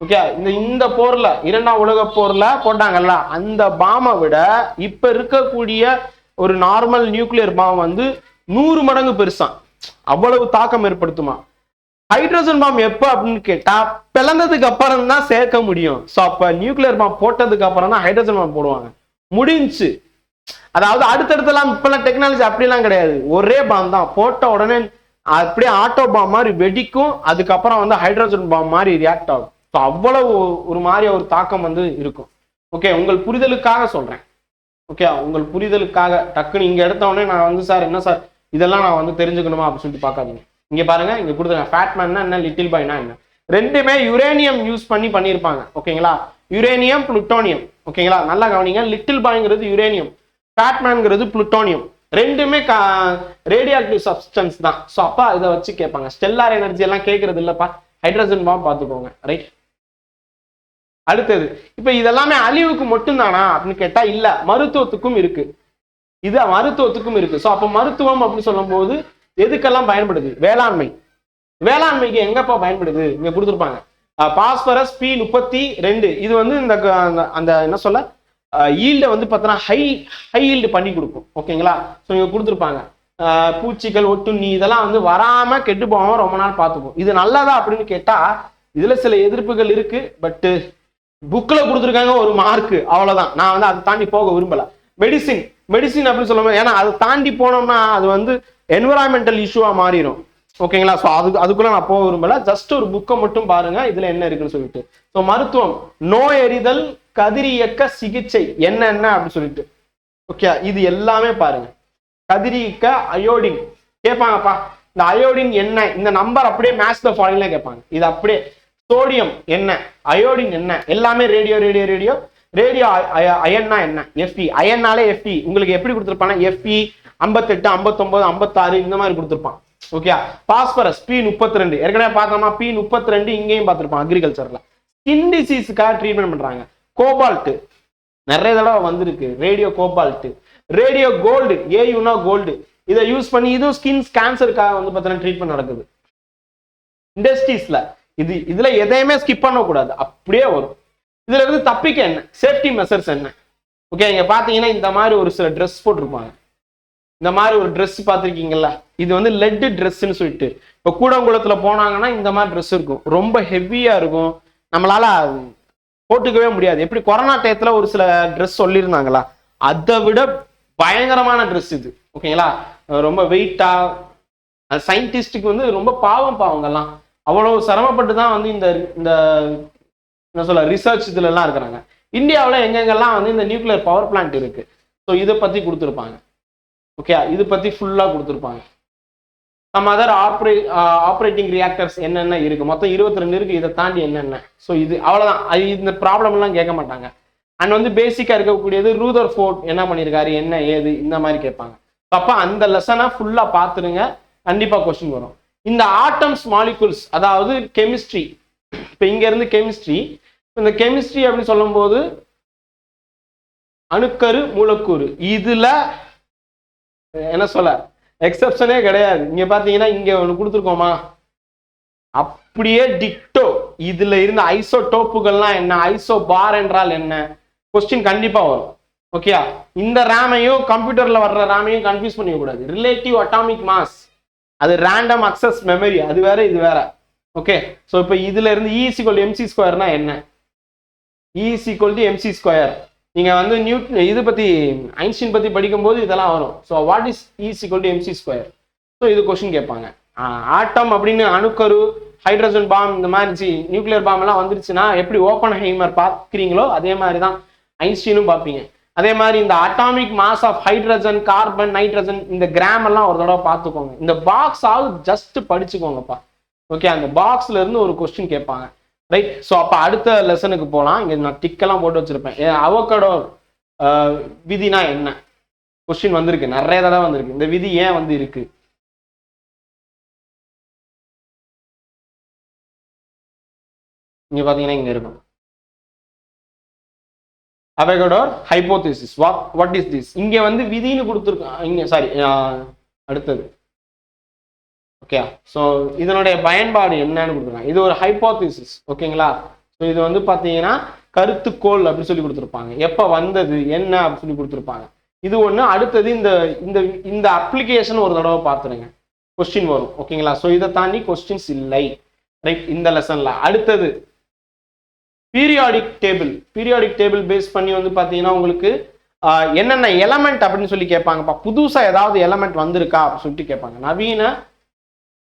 ஓகே, இந்த போர்ல, இரண்டாம் உலக போர்ல போட்டாங்கல்ல, அந்த பாமை விட இப்ப இருக்கக்கூடிய ஒரு நார்மல் நியூக்ளியர் பாம் வந்து 100 மடங்கு பெருசா, அவ்வளவு தாக்கம் ஏற்படுத்துமா. ஹைட்ரோஜன் பாம் எப்ப அப்படின்னு கேட்டா பிளந்ததுக்கு அப்புறம் தான் சேர்க்க முடியும். ஸோ அப்ப நியூக்ளியர் பாம் போட்டதுக்கு அப்புறம் தான் ஹைட்ரோஜன் பாம் போடுவாங்க. முடிஞ்சு, அதாவது அடுத்தடுத்தலாம் இப்பெல்லாம் டெக்னாலஜி அப்படிலாம் கிடையாது, ஒரே பாம் தான் போட்ட உடனே அப்படியே ஆட்டோ பாம் மாதிரி வெடிக்கும், அதுக்கப்புறம் வந்து ஹைட்ரோஜன் பாம் மாதிரி ரியாக்ட் ஆகும். ஸோ அவ்வளவு ஒரு மாதிரி ஒரு தாக்கம் வந்து இருக்கும். ஓகே, உங்கள் புரிதலுக்காக சொல்றேன். ஓகே, உங்கள் புரிதலுக்காக டக்குன்னு இங்க எடுத்த உடனே நான் வந்து சார் என்ன சார் இதெல்லாம் நான் வந்து தெரிஞ்சுக்கணுமா அப்படின்னு சொல்லிட்டு பார்க்காதீங்க. இங்க பாருங்க, இங்க கொடுத்துருங்க ஃபேட்மேன்னா என்ன, லிட்டில் பாய்னா என்ன, ரெண்டுமே யுரேனியம் யூஸ் பண்ணியிருப்பாங்க. ஓகேங்களா, யுரேனியம் புளுட்டோனியம். ஓகேங்களா, நல்லா கவனிங்க, லிட்டில் பாய்ங்கிறது யுரேனியம், ஃபேட்மேன்ங்கிறது புளுட்டோனியம், ரெண்டுமே ரேடியோ ஆக்டிவ் சப்ஸ்டன்ஸ் தான். ஸோ அப்பா இதை வச்சு கேட்பாங்க. ஸ்டெல்லார் எனர்ஜி எல்லாம் கேட்கறது இல்லப்பா, ஹைட்ரோஜன் பாம் பார்த்துக்கோங்க. ரைட், அடுத்தது இப்ப இதெல்லாமே அழிவுக்கு மட்டும்தானா அப்படின்னு கேட்டா இல்ல, மருத்துவத்துக்கும் இருக்கு. இது மருத்துவத்துக்கும் இருக்கு. ஸோ அப்ப மருத்துவம் அப்படின்னு சொல்லும் போது எதுக்கெல்லாம் பயன்படுது, வேளாண்மை. வேளாண்மைக்கு எங்கப்பா பயன்படுது, இங்க கொடுத்துருப்பாங்க பாஸ்பரஸ் P32. இது வந்து இந்த அந்த என்ன சொல்ல ஈல்ட வந்து பார்த்தோன்னா ஹை ஈல்டு பண்ணி கொடுக்கும். ஓகேங்களா, ஸோ இங்க கொடுத்துருப்பாங்க பூச்சிகள் ஒட்டுண்ணி இதெல்லாம் வந்து வராம கெட்டு போகாம ரொம்ப நாள் பார்த்துக்கும். இது நல்லதா அப்படின்னு கேட்டா இதுல சில எதிர்ப்புகள் இருக்கு. பட் புக்ல கொடுத்துருக்காங்க ஒரு மார்க், அவ்வளவுதான். நான் வந்து அதை தாண்டி போக விரும்பல. மெடிசின் அப்படின்னு சொல்லும்போது, ஏன்னா அதை தாண்டி போனோம்னா அது வந்து என்விரான்மெண்டல் இஷ்யூவா மாறிடும். ஓகேங்களா, ஸோ அதுக்குள்ள நான் போக விரும்பல. ஜஸ்ட் ஒரு புக்கை மட்டும் பாருங்க இதுல என்ன இருக்குன்னு சொல்லிட்டு. ஸோ மருத்துவம், நோய் எறிதல், கதிரியக்க சிகிச்சை என்னென்ன அப்படின்னு சொல்லிட்டு. ஓகே, இது எல்லாமே பாருங்க. கதிரியக்க அயோடின் கேட்பாங்கப்பா, இந்த அயோடின் என்ன, இந்த நம்பர் அப்படியே மேட்ச் த ஃபாலோயிங்ல கேட்பாங்க. இது அப்படியே சோடியம் என்ன, அயோடின் என்ன, எல்லாமே ரேடியோ ரேடியோ ரேடியோ ரேடியோ. அயன்னா என்ன, எஃப்இ. அயன்னாலே எஃப்இ. உங்களுக்கு எப்படி கொடுத்துருப்பாங்க, எஃப்இ 58 59 56 இந்த மாதிரி கொடுத்துருப்பான். ஓகே. பாஸ்பரஸ் P32 ஏற்கனவே பார்த்தோம்னா P32 இங்கேயும் பார்த்துருப்பான் அக்ரிகல்ச்சர்ல. ஸ்கின் டிசீஸுக்காக ட்ரீட்மெண்ட் பண்றாங்க. கோபால்ட் நிறைய தடவை வந்திருக்கு, ரேடியோ கோபால்ட். ரேடியோ கோல்டு, ஏயுனா கோல்டு, இதை யூஸ் பண்ணி இதுவும் ஸ்கின் கேன்சருக்காக வந்து பார்த்தீங்கன்னா ட்ரீட்மெண்ட் நடக்குது இண்டஸ்ட்ரீஸ்ல. இதுல எதையுமே ஸ்கிப் பண்ணக்கூடாது, அப்படியே வரும். இதுல இருந்து தப்பிக்க என்ன, சேஃப்டி மெஷர்ஸ் என்ன. ஓகே, இங்க பாத்தீங்கன்னா இந்த மாதிரி ஒரு சில ட்ரெஸ் போட்டிருப்பாங்க. இந்த மாதிரி ஒரு ட்ரெஸ் பார்த்துருக்கீங்கல்ல, இது வந்து லெட் ட்ரெஸ்ன்னு சொல்லிட்டு. இப்போ கூடங்குளத்துல போனாங்கன்னா இந்த மாதிரி ட்ரெஸ் இருக்கும், ரொம்ப ஹெவியா இருக்கும், நம்மளால போட்டுக்கவே முடியாது. எப்படி கொரோனா டயத்துல ஒரு சில ட்ரெஸ் சொல்லியிருந்தாங்களா, அதை விட பயங்கரமான ட்ரெஸ் இது. ஓகேங்களா, ரொம்ப வெயிட்டா, சயின்டிஸ்டுக்கு வந்து ரொம்ப பாவம் பாவங்கெல்லாம் அவ்வளவு சிரமப்பட்டு தான் வந்து இந்த என்ன சொல்ல ரிசர்ச் இதுல எல்லாம் இருக்கிறாங்க. இந்தியாவில் எங்கெங்கெல்லாம் வந்து இந்த நியூக்ளியர் பவர் பிளான்ட் இருக்கு, ஸோ இதை பத்தி கொடுத்துருப்பாங்க. ஓகே, இது பத்தி ஃபுல்லா கொடுத்துருப்பாங்க. நம்ம அதர் ஆப்ரேட்டிங் ரியாக்டர்ஸ் என்னென்ன இருக்கு, மொத்தம் 22 இருக்கு, இதை தாண்டி என்னென்ன. ஸோ இது அவ்வளவுதான், இந்த ப்ராப்ளம் எல்லாம் கேட்க மாட்டாங்க. அண்ட் வந்து பேசிக்கா இருக்கக்கூடியது ரூதர் ஃபோர்ட் என்ன பண்ணியிருக்காரு, என்ன ஏது, இந்த மாதிரி கேட்பாங்க. அப்ப அந்த லெசனை ஃபுல்லா பார்த்துருங்க, கண்டிப்பா கொஸ்டின் வரும். இந்த ஆட்டம்ஸ் மாலிகுல்ஸ், அதாவது கெமிஸ்ட்ரி. இப்ப இங்க இருந்து கெமிஸ்ட்ரி, இந்த கெமிஸ்ட்ரி அப்படின்னு சொல்லும் போது அணுக்கரு மூலக்கூறு, இதுல என்ன சொல்ல எக்ஸப்ஷனே கிடையாது. இங்க பாத்தீங்கன்னா இங்க ஒண்ணு கொடுத்துருக்கோமா, அப்படியே டிக்டோ. இதுல இருந்த ஐசோடோப்புகள்லாம் என்ன, ஐசோ பார் என்றால் என்ன, கொஸ்டின் கண்டிப்பா வரும். ஓகே, இந்த ரேமையும் கம்ப்யூட்டர்ல வர்ற ரேமையும் கன்ஃபியூஸ் பண்ணிக்க கூடாது. ரிலேட்டிவ் அட்டாமிக் மாஸ், அது ரேண்டம் அக்சஸ் மெமரி, அது வேற இது வேற. ஓகே, ஸோ இப்போ இதுல இருந்து E = mc ஸ்கொயர்னா என்ன, E = mc ஸ்கொயர். நீங்க வந்து இது பத்தி ஐன்ஸ்டீன் பத்தி படிக்கும்போது இதெல்லாம் வரும். So what is E = mc square. So இது கொஸ்டின் கேட்பாங்க. ஆட்டம் அப்படின்னு அணுக்கரு, ஹைட்ரஜன் பாம், இந்த மாதிரி நியூக்ளியர் பாம் எல்லாம் வந்துருச்சுன்னா எப்படி ஓப்பன்ஹைமர் பார்க்குறீங்களோ அதே மாதிரி தான் ஐன்ஸ்டீனும் பார்ப்பீங்க. அதே மாதிரி இந்த atomic mass of hydrogen, carbon, nitrogen, இந்த கிராம் எல்லாம் ஒரு தடவை பார்த்துக்கோங்க. இந்த பாக்ஸ் ஆகுது ஜஸ்ட் படிச்சுக்கோங்கப்பா. ஓகே, அந்த பாக்ஸ்ல இருந்து ஒரு கொஸ்டின் கேட்பாங்க. ரைட், ஸோ அப்போ அடுத்த லெசனுக்கு போகலாம். இங்கே நான் டிக்கெல்லாம் போட்டு வச்சிருப்பேன். அவகேடோ விதினா என்ன, கொஸ்டின் வந்திருக்கு, நிறைய தடவை வந்திருக்கு. இந்த விதி ஏன் வந்து இருக்கு, இங்க பாத்தீங்கன்னா இங்க இருக்கும். Avogadro hypothesis, what is this. இங்க வந்து விதின்னு கொடுத்துருக்காங்க. இங்க சாரி, அடுத்தது. ஓகே, ஸோ இதனுடைய பயன்பாடு என்னன்னு கொடுத்துருக்காங்க. இது ஒரு ஹைபோதீசிஸ். ஓகேங்களா, ஸோ இது வந்து பார்த்தீங்கன்னா கருத்துக்கோள் அப்படின்னு சொல்லி கொடுத்துருப்பாங்க. எப்போ வந்தது என்ன அப்படின்னு சொல்லி கொடுத்துருப்பாங்க. இது ஒன்று. அடுத்தது இந்த இந்த இந்த அப்ளிகேஷன் ஒரு தடவை பார்த்துருங்க, கொஸ்டின் வரும். ஓகேங்களா, ஸோ இதை தாண்டி கொஸ்டின்ஸ் இல்லை. ரைட், இந்த லெசன்ல அடுத்தது periodic table. Periodic table base பண்ணி வந்து பார்த்தீங்கன்னா உங்களுக்கு என்னென்ன எலமெண்ட் அப்படின்னு சொல்லி கேட்பாங்கப்பா. புதுசா ஏதாவது எலமெண்ட் வந்திருக்கா அப்படின்னு சொல்லிட்டு கேட்பாங்க. நவீன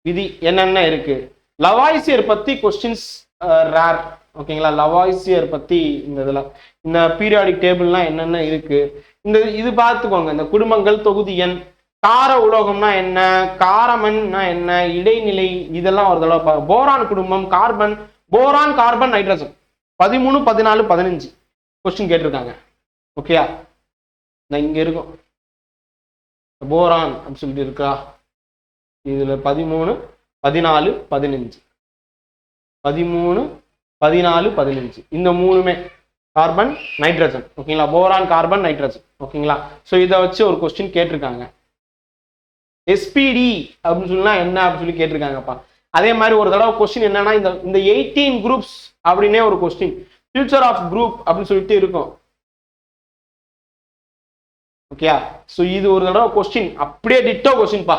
விதி என்னென்ன இருக்கு. லவாய்சியர் பத்தி கொஸ்டின்ஸ் ரேர். ஓகேங்களா, லவாய்சியர் பத்தி இந்த இதுல இந்த பீரியாடிக் டேபிள்லாம் என்னென்ன இருக்கு, இந்த இது பார்த்துக்கோங்க. இந்த குடும்பங்கள், தொகுதி எண், கார உலோகம்னா என்ன, காரமன்னா என்ன, இடைநிலை, இதெல்லாம் ஒரு தடவை. போரான் குடும்பம், carbon, boron, carbon, nitrogen 13 14 15 question கேட்டிருக்காங்க. ஓகேயா, இங்க இருக்கும் போரான் அப்படின்னு சொல்லிட்டு இருக்கா. இதுல 13 14 15 13 14 15 இந்த மூணுமே கார்பன் நைட்ரஜன். ஓகேங்களா, போரான், கார்பன், நைட்ரஜன். ஓகேங்களா, ஸோ இதை வச்சு ஒரு கொஸ்டின் கேட்டிருக்காங்க. SPD அப்படின்னு சொன்னா என்ன அப்படின்னு சொல்லி கேட்டிருக்காங்கப்பா. அதே மாதிரி ஒரு தடவை கொஸ்டின் என்னன்னா, இந்த 18 குரூப்ஸ் அப்படின்னே ஒரு கொஸ்டின், ஃபியூச்சர் ஆஃப் குரூப் அப்படின்னு சொல்லிட்டு இருக்கும். ஓகே, ஸோ இது ஒரு தடவை கொஸ்டின், அப்படியே டிட்டோ கொஸ்டின்பா.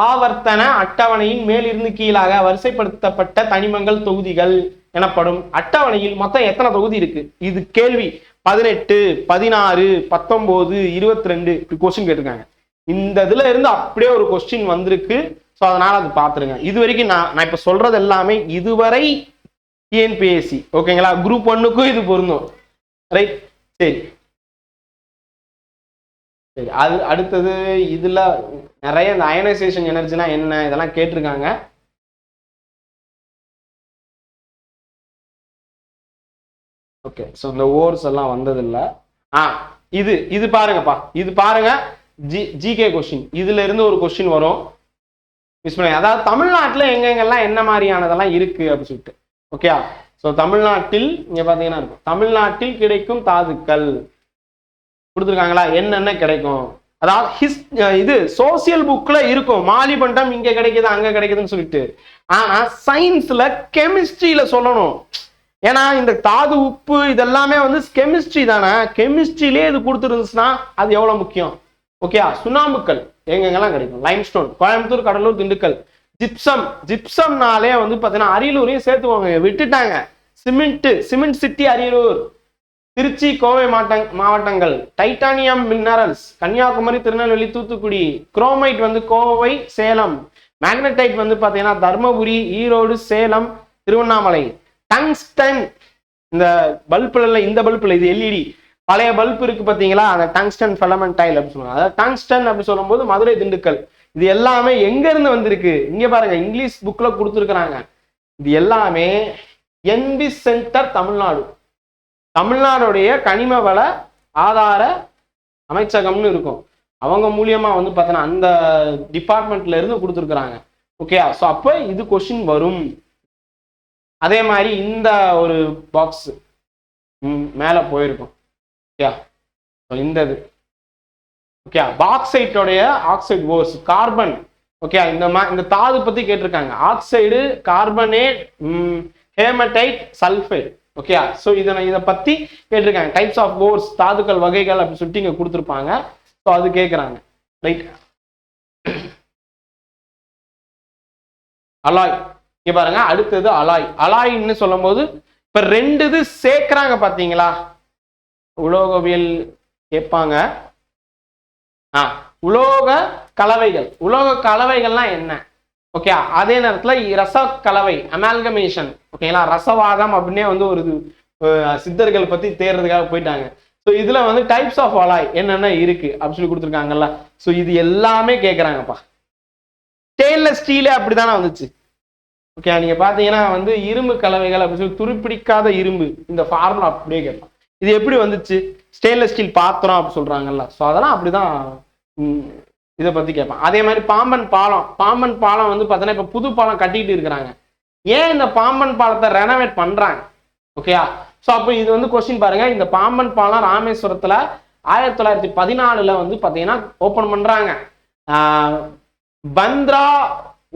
ஆவர்த்தன அட்டவணையின் மேலிருந்து கீழாக வரிசைப்படுத்தப்பட்ட தனிமங்கள் தொகுதிகள் எனப்படும் அட்டவணையில் மொத்தம் எத்தனை தொகுதி இருக்கு, இது கேள்வி. 18 16 19 22 இப்படி கொஸ்டின் கேட்டிருக்காங்க. இந்த இதுல இருந்து அப்படியே ஒரு கொஸ்டின் வந்திருக்கு. ஸோ அதனால அது பார்த்துருங்க. இது வரைக்கும் நான் இப்ப சொல்றது எல்லாமே இதுவரை டிஎன்பிஎஸ்சி. ஓகேங்களா, குரூப் 1க்கும் இது பொருந்தும். ரைட், சரி. சரி, அது அடுத்தது இதுல நிறைய இந்த அயனைசேஷன் எனர்ஜினா என்ன இதெல்லாம் கேட்டிருக்காங்க. ஓகே, ஸோ இந்த ஓர்ஸ் எல்லாம் வந்ததில்ல. இது இது பாருங்கப்பா, இது பாருங்க, ஜிகே கொஸ்டின். இதுல இருந்து ஒரு கொஸ்டின் வரும், மிஸ் பண்ணி. அதாவது தமிழ்நாட்டில் எங்கெங்கெல்லாம் என்ன மாதிரியானதெல்லாம் இருக்கு அப்படின்னு சொல்லிட்டு. ஓகே, ஸோ தமிழ்நாட்டில் இங்க பாத்தீங்கன்னா இருக்கும், தமிழ்நாட்டில் கிடைக்கும் தாதுக்கள் கொடுத்துருக்காங்களா, என்னென்ன கிடைக்கும். அதாவது இது சோசியல் புக்ல இருக்கும், மாலிபண்டம் இங்க கிடைக்குது அங்க கிடைக்குதுன்னு சொல்லிட்டு. ஆனா சயின்ஸ்ல கெமிஸ்ட்ரியில சொல்லணும். ஏன்னா இந்த தாது உப்பு இதெல்லாமே வந்து கெமிஸ்ட்ரி தானே, கெமிஸ்ட்ரியிலே இது கொடுத்துருந்துச்சுன்னா அது எவ்வளவு முக்கியம். ஓகே, சுண்ணாம்புக்கள் எங்கெங்கெல்லாம் கிடைக்கும், லைம்ஸ்டோன் கோயம்புத்தூர், கடலூர், திண்டுக்கல். ஜிப்சம், ஜிப்சம்னாலே வந்து பாத்தீங்கன்னா அரியலூரையும் சேர்த்துவாங்க, விட்டுட்டாங்க. சிமெண்ட் சிட்டி அரியலூர், திருச்சி, கோவை மாவட்டங்கள். Titanium minerals Kanyakumari, Tirunelveli, Thoothukudi. Chromite வந்து கோவை, சேலம். மேக்னடைட் வந்து பாத்தீங்கன்னா தர்மபுரி, ஈரோடு, சேலம், திருவண்ணாமலை. டங்ஸ்டன், இந்த பல்புல, இந்த பல்புல இது எல்இடி பழைய பல்ப் இருக்கு பாத்தீங்களா, அந்த டங்ஸ்டன் ஃபிலமெண்டைல் அப்படின்னு சொல்லுவாங்க. அதாவது டங்ஸ்டன் அப்படி சொல்லும் போது மதுரை, திண்டுக்கல். இது எல்லாமே எங்க இருந்து வந்திருக்கு இங்க பாருங்க, இங்கிலீஷ் புக்ல கொடுத்துருக்காங்க. இது எல்லாமே என்பி சென்டர் தமிழ்நாடு, தமிழ்நாடுடைய கனிம வள ஆதார அமைச்சகம்னு இருக்கும், அவங்க மூலியமா வந்து பார்த்தீங்கன்னா அந்த டிபார்ட்மெண்ட்ல இருந்து கொடுத்துருக்குறாங்க. ஓகே, ஸோ அப்போ இது கொஸ்டின் வரும். அதே மாதிரி இந்த ஒரு பாக்ஸ் மேல போயிருக்கும். ஓகே, இந்த இது ஓகே, பாக்சைட்டோடைய ஆக்சைடு ஓர்ஸ், கார்பன். ஓகே, இந்த தாது பத்தி கேட்டிருக்காங்க, oxide, carbonate, hematite, sulphide. Okay, so இதை பத்தி கேட்டிருக்காங்க. டைப்ஸ் ஆஃப் ஓர்ஸ், தாதுக்கள் வகைகள் அப்படின்னு சொல்லிட்டு இங்க கொடுத்துருப்பாங்க. ஸோ அது கேட்குறாங்க. ரைட், அலாய் இங்க பாருங்க. அடுத்தது அலாய். அலாய்ன்னு சொல்லும் போது இப்ப ரெண்டு இது சேர்க்கிறாங்க பாத்தீங்களா, உலோகவியல் கேட்பாங்க. உலோக கலவைகள், உலோக கலவைகள்லாம் என்ன. ஓகே, அதே நேரத்துல ரச கலவை, அமால்கமேஷன். ஓகேங்களா, ரசவாதம் அப்படின்னே வந்து ஒரு சித்தர்கள் பத்தி தேர்றதுக்காக போயிட்டாங்க. ஸோ இதுல வந்து டைப்ஸ் ஆஃப் அலாய் என்னென்ன இருக்கு அப்படின்னு சொல்லி கொடுத்துருக்காங்கல்ல. ஸோ இது எல்லாமே கேட்கறாங்கப்பா. ஸ்டெயின்லெஸ் ஸ்டீலே அப்படித்தானே வந்துச்சு. ஓகே, நீங்க பாத்தீங்கன்னா வந்து இரும்பு கலவைகள் அப்படின்னு சொல்லி துருப்பிடிக்காத இரும்பு, இந்த ஃபார்முலா அப்படியே கேட்பான். இது எப்படி வந்துச்சு, ஸ்டெயின்லெஸ் ஸ்டீல் பாத்திரம் அப்படி சொல்றாங்கல்ல. ஸோ அதெல்லாம் அப்படிதான் இதை பத்தி கேட்பான். அதே மாதிரி பாம்பன் பாலம், பாம்பன் பாலம் வந்து பார்த்தீங்கன்னா இப்ப புது பாலம் கட்டிட்டு இருக்கிறாங்க. ஏன் இந்த பாம்பன் பாலத்தை ரெனோவேட் பண்றாங்க. ஓகேயா, ஸோ அப்போ இது வந்து கொஸ்டின் பாருங்க. இந்த பாம்பன் பாலம் ராமேஸ்வரத்துல 1914 வந்து பாத்தீங்கன்னா ஓபன் பண்றாங்க. பந்த்ரா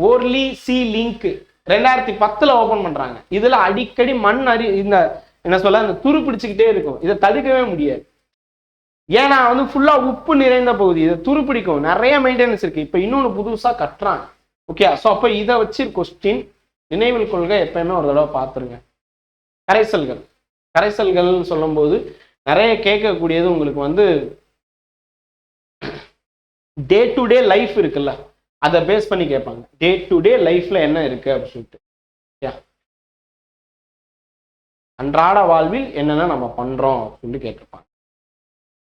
ஓர்லி சி லிங்க் 2010 ஓபன் பண்றாங்க. இதுல அடிக்கடி மண் இந்த என்ன சொல்ல, இந்த துரு பிடிச்சுக்கிட்டே இருக்கும், இதை தடுக்கவே முடியாது. ஏன்னா வந்து ஃபுல்லா உப்பு நிறைந்த பகுதி, இதை துரு பிடிக்கும், நிறைய மெயின்டெனன்ஸ் இருக்கு. இப்ப இன்னொன்னு புதுசா கட்டுறாங்க. ஓகே, ஸோ அப்ப இதை வச்சு கொஸ்டின் நினைவில் கொள்கை எப்பயுமே ஒரு தடவை பார்த்துருங்க. கரைசல்கள், கரைசல்கள் சொல்லும் போது நிறைய கேட்கக்கூடியது உங்களுக்கு வந்து டே டு டே லைஃப் இருக்குல்ல, அதை பேஸ் பண்ணி கேட்பாங்க. டே டு டே லைஃப்ல என்ன இருக்கு அப்படின்னு சொல்லிட்டு, அன்றாட வாழ்வில் என்னென்ன நம்ம பண்றோம் அப்படின்னு கேட்டிருப்பாங்க.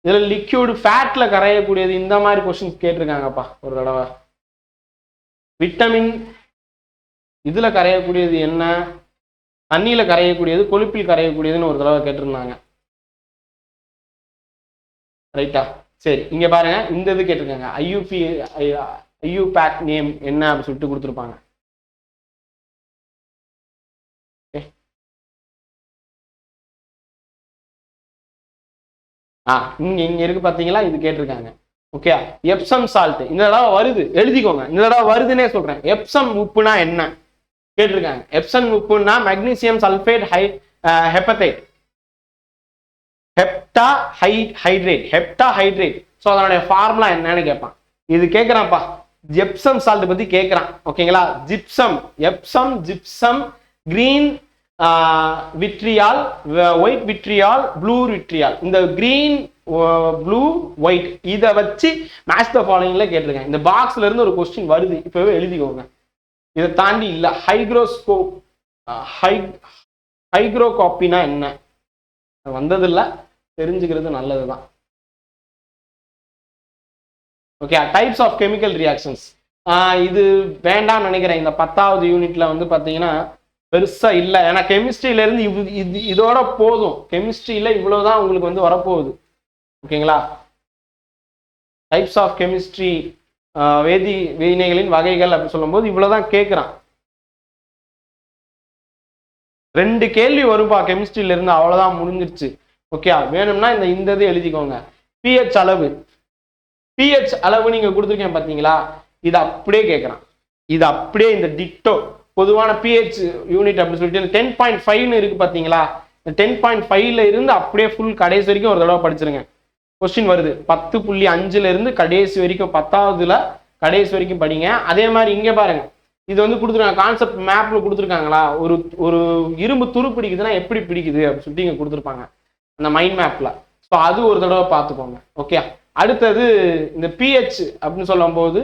இதுல லிக்யூடு ஃபேட்ல கரையக்கூடியது, இந்த மாதிரி கொஸ்டின்ஸ் கேட்டிருக்காங்கப்பா ஒரு தடவை. விட்டமின் இதுல கரையக்கூடியது என்ன, தண்ணியில கரையக்கூடியது, கொழுப்பில் கரையக்கூடியதுன்னு ஒரு தடவை கேட்டிருந்தாங்க. ரைட்டா, சரி இங்க பாருங்க, இந்த இது கேட்டிருக்காங்க. ஐயூபேக் நேம் என்ன அப்படின்னு சொல்லிட்டு கொடுத்துருப்பாங்க. இங்க இருக்கு பாத்தீங்களா, இது கேட்டிருக்காங்க. ஓகே, எப்சம் சால்ட் இந்த தடவை வருது, எழுதிக்கோங்க. இந்த தடவை வருதுன்னே சொல்றேன். எப்சம் உப்புனா என்ன கேட்டிருக்காங்க. எப்சம் உப்புனா magnesium sulphate heptahydrate, heptahydrate. So அதனுடைய ஃபார்முலா என்னன்னு கேட்பான். இது கேட்கிறான்ப்பா, எப்சம் சால்ட் பத்தி கேட்கிறான். ஓகேங்களா, gypsum, Epsom, gypsum, green vitriol, white vitriol, blue vitriol. இந்த கிரீன், ப்ளூ, ஒயிட் இதை வச்சு மேட்ச் த ஃபாலோயிங்ல கேட்டிருக்காங்க. இந்த பாக்ஸ்ல இருந்து ஒரு கொஸ்டின் வருது, இப்பவே எழுதிக்கோங்க. இதை தாண்டி இல்ல. ஹைக்ரோஸ்கோப், ஹைக்ரோகாப்பினா என்ன வந்ததில்லை, தெரிஞ்சுக்கிறது நல்லதுதான். Okay, types of chemical reactions. இது வேண்டாம்னு நினைக்கிறேன். இந்த 10வது யூனிட்ல வந்து பார்த்தீங்கன்னா பெருசா இல்லை. ஏன்னா கெமிஸ்ட்ரியில இருந்து இதோட போதும். கெமிஸ்ட்ரியில இவ்வளவுதான் உங்களுக்கு வந்து வரப்போகுது. ஓகேங்களா? டைப்ஸ் ஆஃப் கெமிஸ்ட்ரி, வினைகளின் வகைகள் அப்படின்னு சொல்லும்போது இவ்வளவுதான் கேட்குறான். 2 கேள்வி வரும்பா கெமிஸ்ட்ரியில இருந்து, அவ்வளவுதான் முடிஞ்சிருச்சு. ஓகே, வேணும்னா இந்த இது எழுதிக்கோங்க. pH அளவு, pH அளவு நீங்க கொடுத்துருக்கேன் பாத்தீங்களா, இது அப்படியே கேட்கறான். இது அப்படியே இந்த டிட்டோ பொதுவான pH யூனிட் அப்படின்னு சொல்லிட்டு 10.5 இருக்கு பாத்தீங்களா, 10.5ல இருந்து அப்படியே ஃபுல் கடைசி வரைக்கும் ஒரு தடவை படிச்சிருங்க. கொஸ்டின் வருது 10.5ல இருந்து கடைசி வரைக்கும் 10வதுல கடைசி வரைக்கும் படிங்க. அதே மாதிரி இங்க பாருங்க, இது வந்து கொடுத்துருக்காங்க, கான்செப்ட் மேப்ல கொடுத்துருக்காங்களா, ஒரு இரும்பு துரு பிடிக்குதுன்னா எப்படி பிடிக்குது அப்படின்னு சொல்லிட்டு இங்க கொடுத்துருப்பாங்க அந்த மைண்ட் மேப்ல. ஸோ அது ஒரு தடவை பார்த்துக்கோங்க. ஓகே, அடுத்தது இந்த pH அப்படின்னு சொல்லும் போது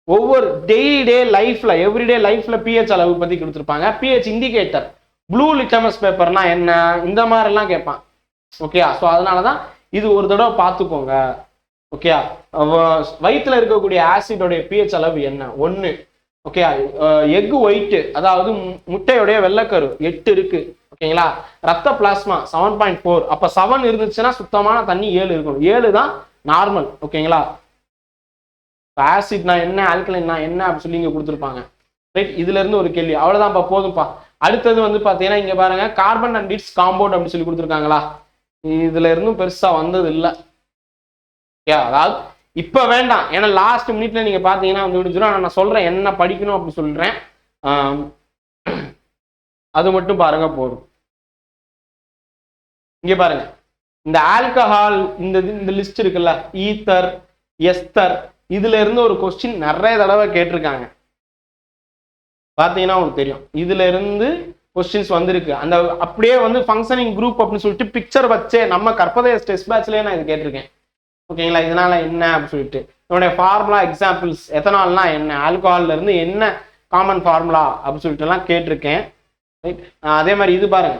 ஒவ்வொரு டெய்லி லைஃப்ல எவ்ரிடே லைஃப்ல pH அளவு பத்தி கொடுத்துருப்பாங்க. pH இண்டிகேட்டர், ப்ளூ லிட்டமஸ் பேப்பர்னா என்ன, இந்த மாதிரி எல்லாம் கேட்பான். ஓகே, ஸோ அதனாலதான் இது ஒரு தடவை பார்த்துக்கோங்க. ஓகே, வயிற்றுல இருக்கக்கூடிய ஆசிடோடைய pH அளவு என்ன, 1. ஓகே, எக் ஒயிட் அதாவது முட்டையுடைய வெள்ளைக்கரு 8 இருக்கு. ஓகேங்களா, ரத்த பிளாஸ்மா 7.4. அப்ப 7 இருந்துச்சுன்னா சுத்தமான தண்ணி 7 இருக்கணும். 7 தான் நார்மல். ஓகேங்களா, ஆசிட்னா என்ன, ஆல்கலைன்னா என்ன அப்படின்னு சொல்லி இங்க கொடுத்துருப்பாங்க. ரைட், இதுல இருந்து ஒரு கேள்வி, அவ்வளவுதான்ப்பா, போதும்ப்பா. அடுத்தது வந்து பாத்தீங்கன்னா இங்க பாருங்க, கார்பன் அண்ட் இட்ஸ் காம்பவுண்ட் அப்படின்னு சொல்லி கொடுத்துருக்காங்களா, இதுல இருந்தும் பெருசா வந்தது இல்லை. அதாவது இப்ப வேண்டாம், ஏன்னா லாஸ்ட் மினிட்ல நீங்க பாத்தீங்கன்னா வந்து விடுச்சுரும். நான் சொல்றேன் என்ன படிக்கணும் அப்படின்னு சொல்றேன், அது மட்டும் பாருங்க போதும். இங்க பாருங்க, இந்த ஆல்கஹால் இந்த லிஸ்ட் இருக்குல்ல, ஈத்தர், எஸ்தர், இதுல இருந்து ஒரு கொஸ்டின் நிறைய தடவை கேட்டிருக்காங்க. பாத்தீங்கன்னா உங்களுக்கு தெரியும், இதுல இருந்து கொஸ்டின்ஸ் வந்திருக்கு. அந்த அப்படியே வந்து ஃபங்க்ஷனிங் குரூப் அப்படின்னு சொல்லிட்டு பிக்சர் வச்சே நம்ம கற்பதே டெஸ்ட் பேட்ச்லயே நான் இது கேட்டிருக்கேன். ஓகேங்களா, இதனால என்ன அப்படின்னு சொல்லிட்டு என்னுடைய ஃபார்முலா எக்ஸாம்பிள்ஸ், எத்தனால்னா என்ன, ஆல்கஹால்ல இருந்து என்ன காமன் ஃபார்முலா அப்படின்னு சொல்லிட்டு எல்லாம் கேட்டிருக்கேன். அதே மாதிரி இது பாருங்க,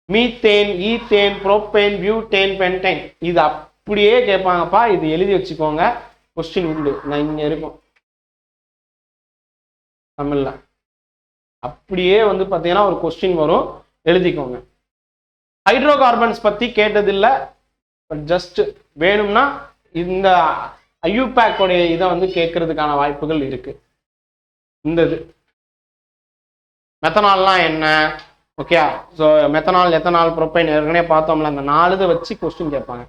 methane, ethane, propane, butane, pentane, இது அப்படியே கேட்பாங்கப்பா. இது எழுதி வச்சுக்கோங்க, கொஸ்டின் உண்டு. நான் இங்க இருக்கும் தமிழ்ல அப்படியே வந்து பாத்தீங்கன்னா ஒரு கொஸ்டின் வரும், எழுதிக்கோங்க. ஹைட்ரோ கார்பன்ஸ் பத்தி கேட்டதில்லை, ஜஸ்ட் வேணும்னா இந்த ஐயூபேக் உடைய இதை வந்து கேட்கறதுக்கான வாய்ப்புகள் இருக்கு. இந்த இது மெத்தனால்லாம் என்ன, ஓகே, ஸோ மெத்தனால், எத்தனால், புரோப்பைன் ஏற்கனவே பார்த்தோம்ல, அந்த 4 இதை வச்சு கொஸ்டின் கேட்பாங்க.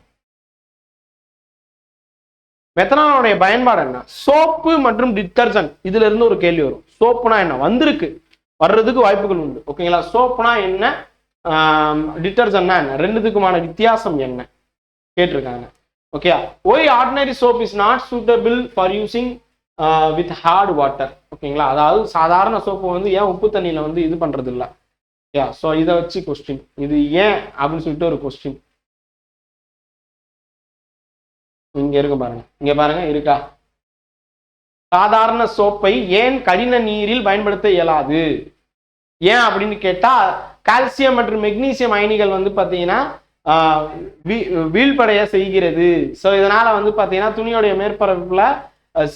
மெத்தனாலுடைய பயன்பாடு என்ன, சோப்பு மற்றும் டிட்டர்ஜென்ட், இதுல இருந்து ஒரு கேள்வி வரும். சோப்புனா என்ன, வந்திருக்கு, வர்றதுக்கு வாய்ப்புகள் உண்டு. ஓகேங்களா, சோப்புனா என்ன, டிட்டர்ஜென்ட்னா என்ன, ரெண்டுத்துக்குமான வித்தியாசம் என்ன கேட்டிருக்காங்க. Okay, why ordinary soap is not suitable for using with hard water. ஓகேங்களா, அதாவது சாதாரண சோப்பு வந்து ஏன் உப்பு தண்ணியில வந்து இது பண்றது இல்லை. ஸோ இதை வச்சு கொஸ்டின், இது ஏன் அப்படின்னு சொல்லிட்டு ஒரு கொஸ்டின் இங்க இருக்கு பாருங்க. இங்க பாருங்க இருக்கா, சாதாரண சோப்பை ஏன் கடின நீரில் பயன்படுத்த இயலாது, ஏன் அப்படின்னு கேட்டா, கால்சியம் மற்றும் மெக்னீசியம் அயனிகள் வந்து பாத்தீங்கன்னா வீழ்படைய செய்கிறது. ஸோ இதனால வந்து பாத்தீங்கன்னா துணியோடைய மேற்பரப்புல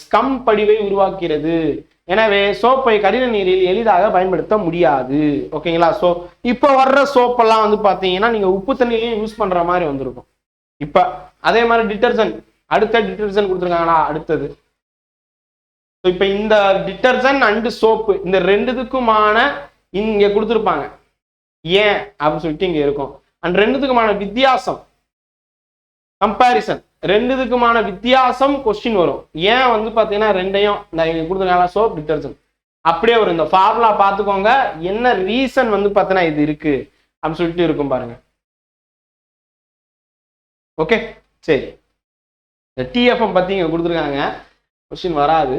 ஸ்கம் படிவை உருவாக்குகிறது. எனவே சோப்பை கடின நீரில் எளிதாக பயன்படுத்த முடியாது. ஓகேங்களா, ஸோ இப்போ வர்ற சோப்பெல்லாம் வந்து பாத்தீங்கன்னா நீங்க உப்பு தண்ணிலையும் யூஸ் பண்ற மாதிரி வந்திருக்கும் இப்ப. அதே மாதிரி டிட்டர்ஜென்ட், அடுத்த டிட்டர்ஜென்ட் கொடுத்துருக்காங்களா, அடுத்தது இப்ப இந்த டிட்டர்ஜென்ட் அண்ட் சோப்பு இந்த ரெண்டுத்துக்குமான இங்க கொடுத்துருப்பாங்க ஏன் அப்படின்னு சொல்லிட்டு இங்க இருக்கும். அண்ட் ரெண்டுத்துக்குமான வித்தியாசம், கம்பாரிசன், ரெண்டுத்துக்குமான வித்தியாசம் கொஸ்டின் வரும். ஏன் வந்து பாத்தீங்கன்னா ரெண்டையும் இங்க கொடுத்துருக்காங்களா, சோப், டிட்டர்ஜென்ட் அப்படியே வரும். இந்த ஃபார்முலா பார்த்துக்கோங்க, என்ன ரீசன் வந்து பாத்தீங்கன்னா இது இருக்கு அப்படின்னு சொல்லிட்டு இருக்கும் பாருங்க. ஓகே, சரி, இந்த டிஎஃப்எம் பத்தி இங்க கொடுத்துருக்காங்க, கொஸ்டின் வராது.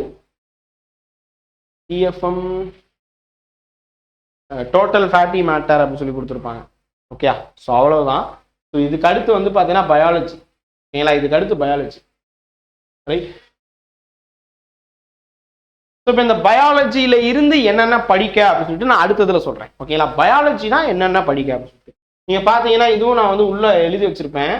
டிஎஃப்எம் டோட்டல் ஃபேட்டி மேட்டர் அப்படின்னு சொல்லி கொடுத்துருப்பாங்க. ஓகே, ஸோ அவ்வளவுதான். ஸோ இதுக்கு அடுத்து வந்து பார்த்தீங்கன்னா பயாலஜி. ஓகேங்களா, இதுக்கு அடுத்து பயாலஜி. ரைட், ஸோ இப்போ இந்த பயாலஜியில இருந்து என்னென்ன படிக்க அப்படின்னு சொல்லிட்டு நான் அடுத்ததுல சொல்றேன். ஓகேங்களா, பயாலஜினா என்னென்ன படிக்க அப்படின்னு சொல்லிட்டு நீங்க பாத்தீங்கன்னா இதுவும் நான் வந்து உள்ள எழுதி வச்சிருப்பேன்,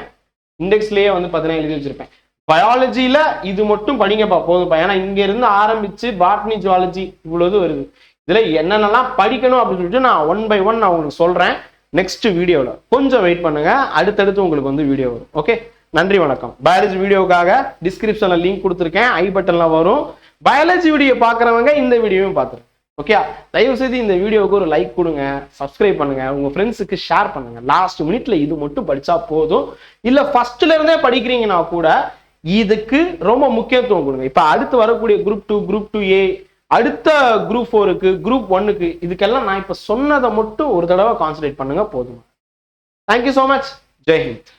இண்டெக்ஸ்லயே வந்து பார்த்தீங்கன்னா எழுதி வச்சிருப்பேன். பயாலஜியில இது மட்டும் படிங்கப்பா போதும்ப்பா. ஏன்னா இங்க இருந்து ஆரம்பிச்சு பாட்னி ஜுவாலஜி இவ்வளவு வருது. இதுல என்னென்னலாம் படிக்கணும் அப்படின்னு சொல்லிட்டு நான் 1 by 1 நான் உங்களுக்கு சொல்றேன் நெக்ஸ்ட் வீடியோவில். கொஞ்சம் வெயிட் பண்ணுங்க, அடுத்தடுத்து உங்களுக்கு வந்து வீடியோ வரும். ஓகே, நன்றி வணக்கம். பயாலஜி வீடியோக்காக டிஸ்கிரிப்ஷன்ல லிங்க் கொடுத்துருக்கேன், ஐ பட்டன்ல வரும். பயாலஜி வீடியோ பார்க்குறவங்க இந்த வீடியோவும் பார்த்துருங்க. ஓகே, தயவு செய்து இந்த வீடியோவுக்கு ஒரு லைக் கொடுங்க, சப்ஸ்கிரைப் பண்ணுங்க, உங்க ஃப்ரெண்ட்ஸுக்கு ஷேர் பண்ணுங்க. லாஸ்ட் மினிட்ல இது மட்டும் படிச்சா போதும். இல்ல ஃபர்ஸ்ட்ல இருந்தே படிக்கிறீங்கன்னா கூட இதுக்கு ரொம்ப முக்கியத்துவம் கொடுங்க. இப்ப அடுத்து வரக்கூடிய குரூப் 2, குரூப் 2A, அடுத்த குரூப் 4க்கு, குரூப் 1க்கு, இதுக்கெல்லாம் நான் இப்ப சொன்னதை மட்டும் ஒரு தடவை கான்சன்ட்ரேட் பண்ணுங்க போதும். Thank you so much. Jai Hind.